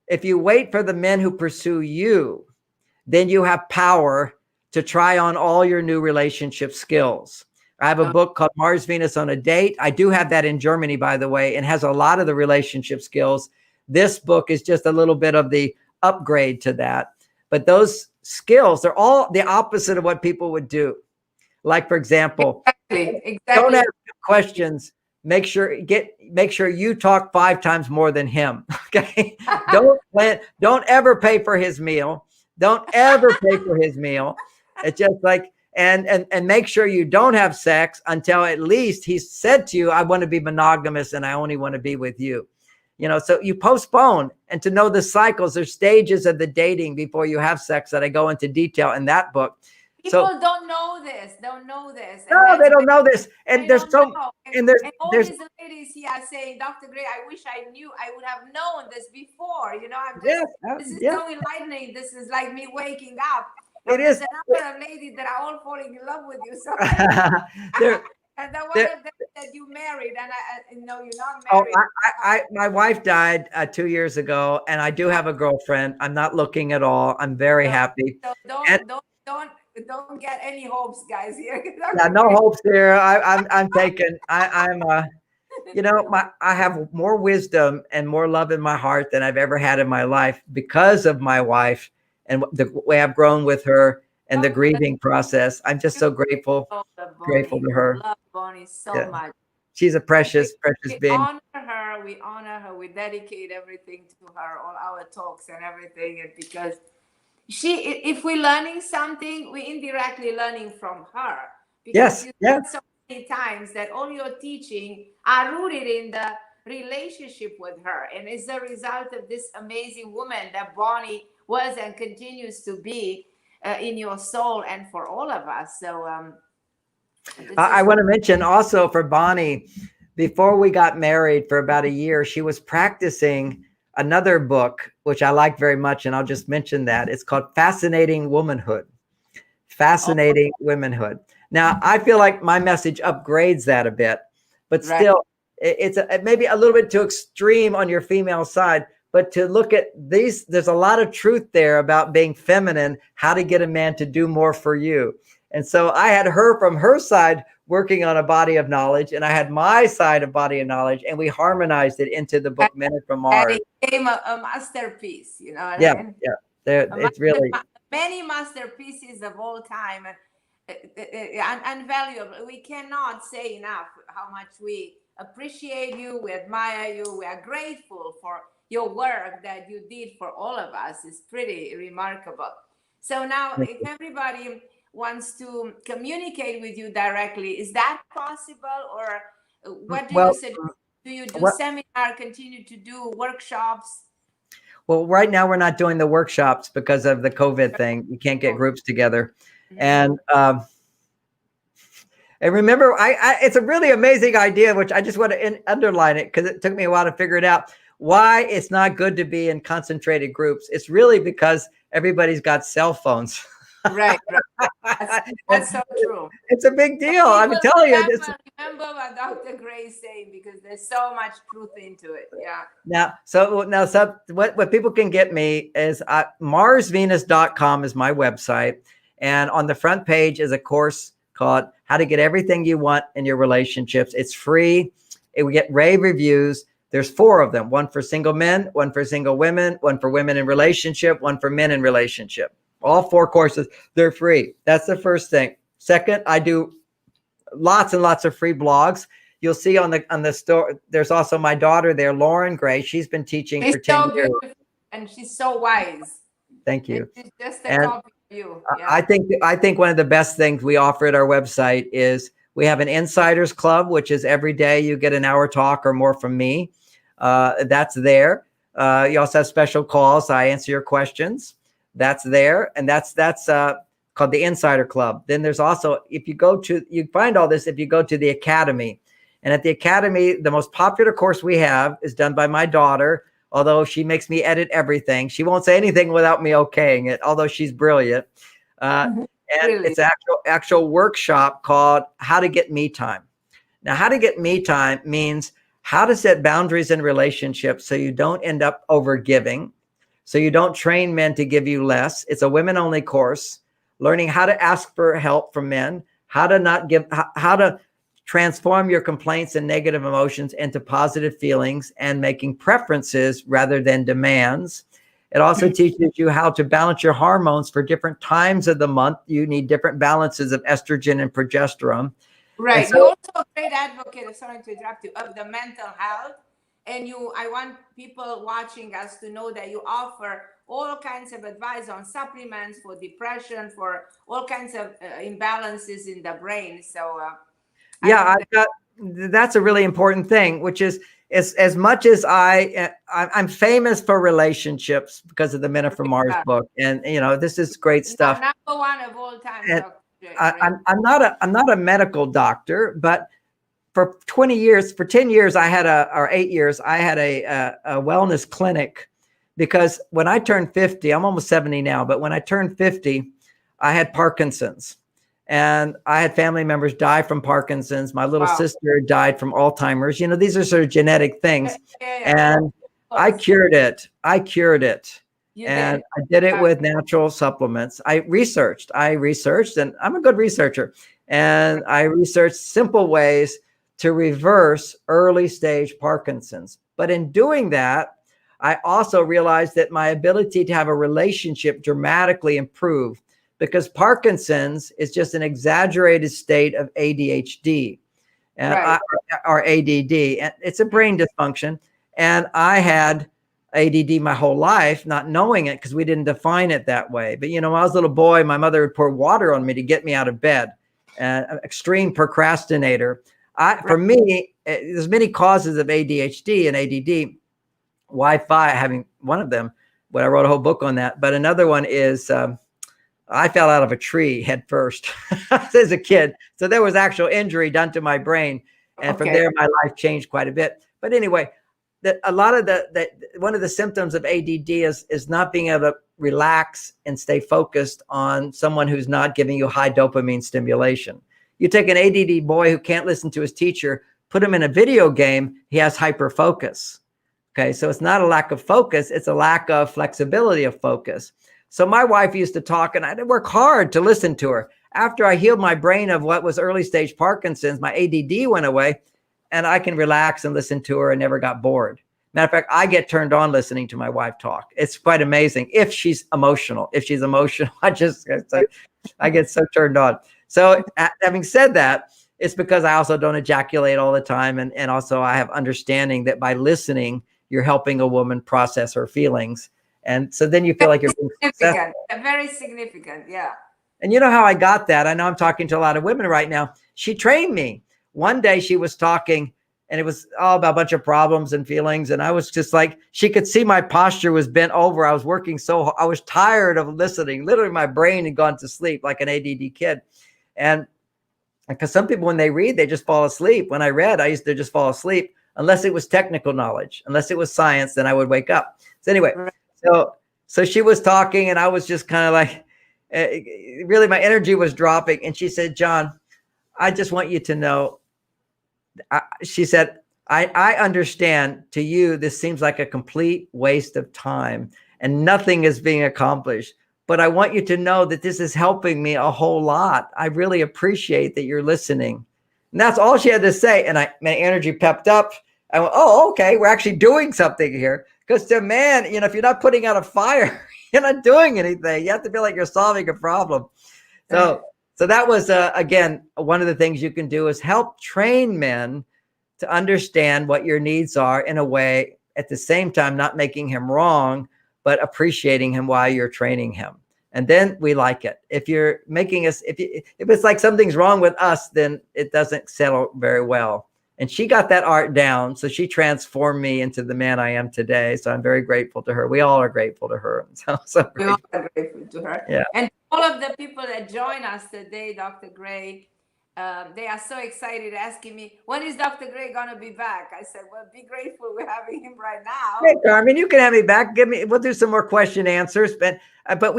If you wait for the men who pursue you, then you have power to try on all your new relationship skills. I have a book called Mars, Venus on a Date. I do have that in Germany, by the way, and has a lot of the relationship skills. This book is just a little bit of the upgrade to that. But those skills, they're all the opposite of what people would do. Like, for example, exactly. Don't ask questions. Make sure you talk 5 times more than him. Okay. Don't ever pay for his meal. Don't ever pay for his meal. It's just like, and make sure you don't have sex until at least he's said to you, I want to be monogamous and I only want to be with you. You know, so you postpone, and to know the cycles or stages of the dating before you have sex that I go into detail in that book. People So don't know this, and no, that's they don't know this. And they there's don't so, know. and there's, And all there's, these ladies here saying, Dr. Gray, I wish I knew, I would have known this before. You know, yes, this is yes, so enlightening. This is like me waking up. it There's is. a number of ladies that are all falling in love with you. So, there, and then one there, of them said you married, and I know you're not oh, married. my wife died 2 years ago, and I do have a girlfriend. I'm not looking at all. I'm very happy. So And don't get any hopes, guys. Here, yeah, no hopes here. I'm taken. I'm you know, I have more wisdom and more love in my heart than I've ever had in my life because of my wife and the way I've grown with her and the grieving process. I'm just so grateful to her. Love Bonnie so Yeah. much. She's a precious being. We honor her, we dedicate everything to her, all our talks and everything. And because if we're learning something, we're indirectly learning from her. Because Yes, you yes. said so many times that all your teaching are rooted in the relationship with her. And it's the result of this amazing woman that Bonnie was and continues to be in your soul and for all of us. So I want to mention also for Bonnie, before we got married for about a year, she was practicing another book, which I like very much. And I'll just mention that. It's called Fascinating Womanhood. Fascinating Womanhood. Now, I feel like my message upgrades that a bit, but still, it's maybe a little bit too extreme on your female side. But to look at these, there's a lot of truth there about being feminine, how to get a man to do more for you. And so I had her from her side working on a body of knowledge, and I had my side of body of knowledge, and we harmonized it into the book Men Are from Mars. It became a masterpiece, you know what yeah, I mean? Yeah. It's really many masterpieces of all time, and valuable. We cannot say enough how much we appreciate you, we admire you, we are grateful for your work that you did for all of us. It's pretty remarkable. So now, if everybody wants to communicate with you directly, is that possible, or what do you suggest? Do you do seminar, continue to do workshops? Well, right now we're not doing the workshops because of the COVID thing. You can't get groups together. And remember, it's a really amazing idea, which I just want to underline it because it took me a while to figure it out. Why it's not good to be in concentrated groups. It's really because everybody's got cell phones. Right. That's so true. It's a big deal. I'm telling you. Remember what Dr. Gray is saying, because there's so much truth into it. Yeah. Now, what people can get me is marsvenus.com is my website. And on the front page is a course called How to Get Everything You Want in Your Relationships. It's free. We get rave reviews. There's 4 of them, one for single men, one for single women, one for women in relationship, one for men in relationship. All 4 courses, they're free. That's the first thing. Second, I do lots and lots of free blogs. You'll see on the store, there's also my daughter there, Lauren Gray. She's been teaching for 10 years. And she's so wise. Thank you. She's just a copy of you. Yeah. I think one of the best things we offer at our website is we have an insiders club, which is every day you get an hour talk or more from me. That's there. You also have special calls. I answer your questions. That's there. And that's called the Insider Club. Then there's also, you find all this if you go to the Academy. And at the Academy, the most popular course we have is done by my daughter, although she makes me edit everything. She won't say anything without me okaying it, although she's brilliant. And it's an actual workshop called How to Get Me Time. Now, how to get me time means how to set boundaries in relationships so you don't end up overgiving, so you don't train men to give you less. It's a women-only course, learning how to ask for help from men, how to transform your complaints and negative emotions into positive feelings, and making preferences rather than demands. It also teaches you how to balance your hormones for different times of the month. You need different balances of estrogen and progesterone. Right. You're also a great advocate, sorry to interrupt you, of the mental health. And I want people watching us to know that you offer all kinds of advice on supplements for depression, for all kinds of imbalances in the brain. So that's a really important thing, which is as much as I'm famous for relationships because of the Men Are From Mars book, and this is great stuff. Number one of all time. I'm not a medical doctor, but for 10 years, or 8 years, I had a wellness clinic, because when I turned 50, I'm almost 70 now, but when I turned 50, I had Parkinson's, and I had family members die from Parkinson's. My little sister died from Alzheimer's. These are sort of genetic things. And I cured it. I did it with natural supplements. I researched, and I'm a good researcher. And I researched simple ways to reverse early stage Parkinson's. But in doing that, I also realized that my ability to have a relationship dramatically improved, because Parkinson's is just an exaggerated state of ADHD or ADD. And it's a brain dysfunction. And I had ADD my whole life, not knowing it, because we didn't define it that way. But, when I was a little boy, my mother would pour water on me to get me out of bed. An extreme procrastinator. For me, there's many causes of ADHD and ADD. Wi-Fi having one of them, but I wrote a whole book on that. But another one is I fell out of a tree head first as a kid. So there was actual injury done to my brain. And from there, my life changed quite a bit. But anyway, a lot of one of the symptoms of ADD is not being able to relax and stay focused on someone who's not giving you high dopamine stimulation. You take an ADD boy who can't listen to his teacher, put him in a video game, he has hyper focus. Okay, so it's not a lack of focus, it's a lack of flexibility of focus. So my wife used to talk, and I had to work hard to listen to her. After I healed my brain of what was early stage Parkinson's, my ADD went away, and I can relax and listen to her and never got bored. Matter of fact, I get turned on listening to my wife talk. It's quite amazing. If she's emotional, I get so turned on. So having said that, it's because I also don't ejaculate all the time. And also I have understanding that by listening, you're helping a woman process her feelings. And so then you feel like you're being successful. Very significant, yeah. And you know how I got that? I know I'm talking to a lot of women right now. She trained me. One day she was talking, and it was all about a bunch of problems and feelings. And I was just like, she could see my posture was bent over. I was working I was tired of listening. Literally, my brain had gone to sleep like an ADD kid. And because some people, when they read, they just fall asleep. When I read, I used to just fall asleep, unless it was technical knowledge, unless it was science, then I would wake up. So anyway, so she was talking, and I was just kind of like, really my energy was dropping. And she said, John, I just want you to know, she said, I understand to you, this seems like a complete waste of time and nothing is being accomplished. But I want you to know that this is helping me a whole lot. I really appreciate that you're listening. And that's all she had to say. And my energy pepped up. I went, oh, okay, we're actually doing something here. Because to a man, if you're not putting out a fire, you're not doing anything. You have to feel like you're solving a problem. So that was, again, one of the things you can do is help train men to understand what your needs are in a way, at the same time, not making him wrong, but appreciating him while you're training him. And then we like it. If you're making us, if it's like something's wrong with us, then it doesn't settle very well. And she got that art down. So she transformed me into the man I am today. So I'm very grateful to her. We all are grateful to her. So we all are grateful to her. Yeah. And all of the people that join us today, Dr. Gray, they are so excited, asking me, when is Dr. Gray going to be back? I said, well, be grateful we're having him right now. Hey, Carmen, you can have me back. We'll do some more question answers. But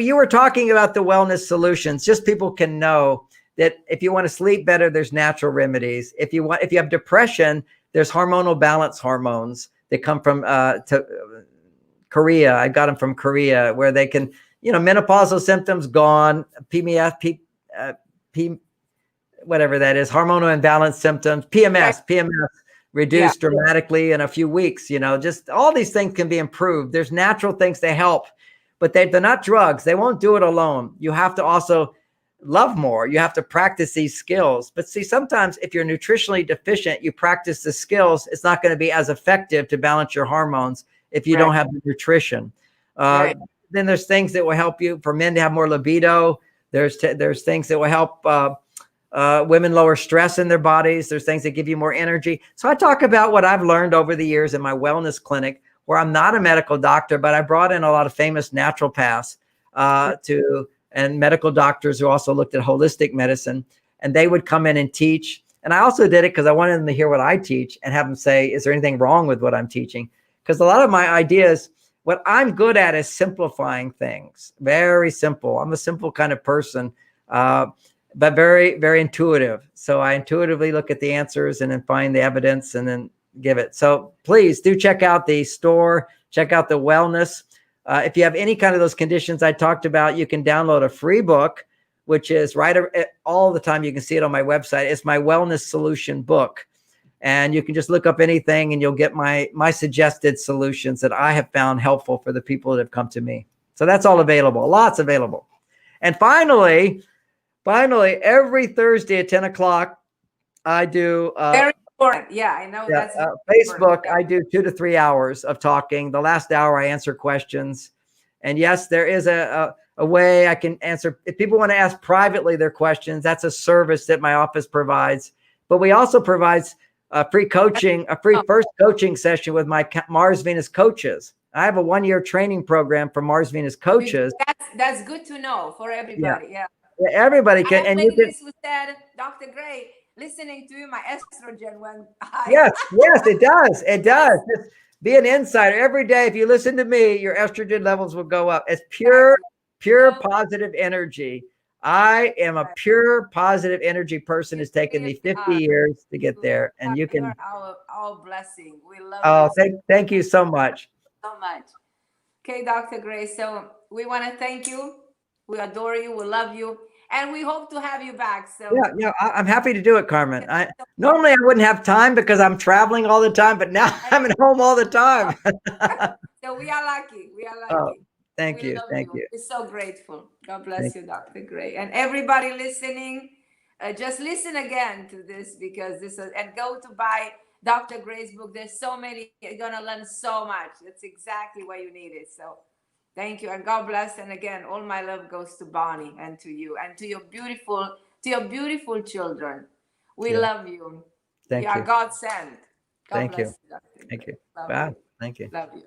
you were talking about the wellness solutions. Just people can know that if you want to sleep better, there's natural remedies. If you have depression, there's hormonal balance hormones that come from Korea. I got them from Korea, where they can, menopausal symptoms gone, PMS, whatever that is, hormonal imbalance symptoms, PMS reduced dramatically in a few weeks. Just all these things can be improved. There's natural things to help, but they're not drugs. They won't do it alone. You have to also love more. You have to practice these skills. But see, sometimes if you're nutritionally deficient, you practice the skills, it's not going to be as effective to balance your hormones if you don't have the nutrition. Then there's things that will help you for men to have more libido. There's things that will help Women lower stress in their bodies. There's things that give you more energy. So I talk about what I've learned over the years in my wellness clinic, where I'm not a medical doctor, but I brought in a lot of famous naturopaths and medical doctors who also looked at holistic medicine, and they would come in and teach. And I also did it because I wanted them to hear what I teach and have them say, is there anything wrong with what I'm teaching? Because a lot of my ideas, what I'm good at is simplifying things. Very simple. I'm a simple kind of person, but very, very intuitive. So I intuitively look at the answers and then find the evidence and then give it. So please do check out the store, check out the wellness. If you have any kind of those conditions I talked about, you can download a free book, which is all the time. You can see it on my website. It's my wellness solution book. And you can just look up anything and you'll get my suggested solutions that I have found helpful for the people that have come to me. So that's all available. Lots available. And finally, every Thursday at 10 o'clock, I do very important. Yeah, I know that's Facebook. Yeah. I do 2 to 3 hours of talking. The last hour I answer questions. And yes, there is a way I can answer. If people want to ask privately their questions, that's a service that my office provides. But we also provide free coaching, a free first coaching session with my Mars Venus coaches. I have a 1-year training program for Mars Venus coaches. That's good to know for everybody. Yeah. Everybody can. And you can. Who said, Dr. Gray, listening to you, my estrogen went high. Yes, it does. It does. Just be an insider every day. If you listen to me, your estrogen levels will go up. It's pure positive energy. I am a pure positive energy person. It's taken me 50 years to get there. And you can. Our blessing. We love you. Thank you so much. So much. Okay, Dr. Gray. So we want to thank you. We adore you. We love you. And we hope to have you back. So yeah, I'm happy to do it, Carmen. Normally I wouldn't have time because I'm traveling all the time, but now I'm at home all the time. So we are lucky. Thank you. We're so grateful. God bless you, Dr. Gray. And everybody listening, just listen again to this, because and go to buy Dr. Gray's book. There's so many. You're gonna learn so much. That's exactly what you needed. So thank you, and God bless. And again, all my love goes to Bonnie and to you and to your beautiful children. We love you. Thank you. You are God sent. God Thank bless you. you, Dr. Thank you. Love Bye. you. Thank you. Love you.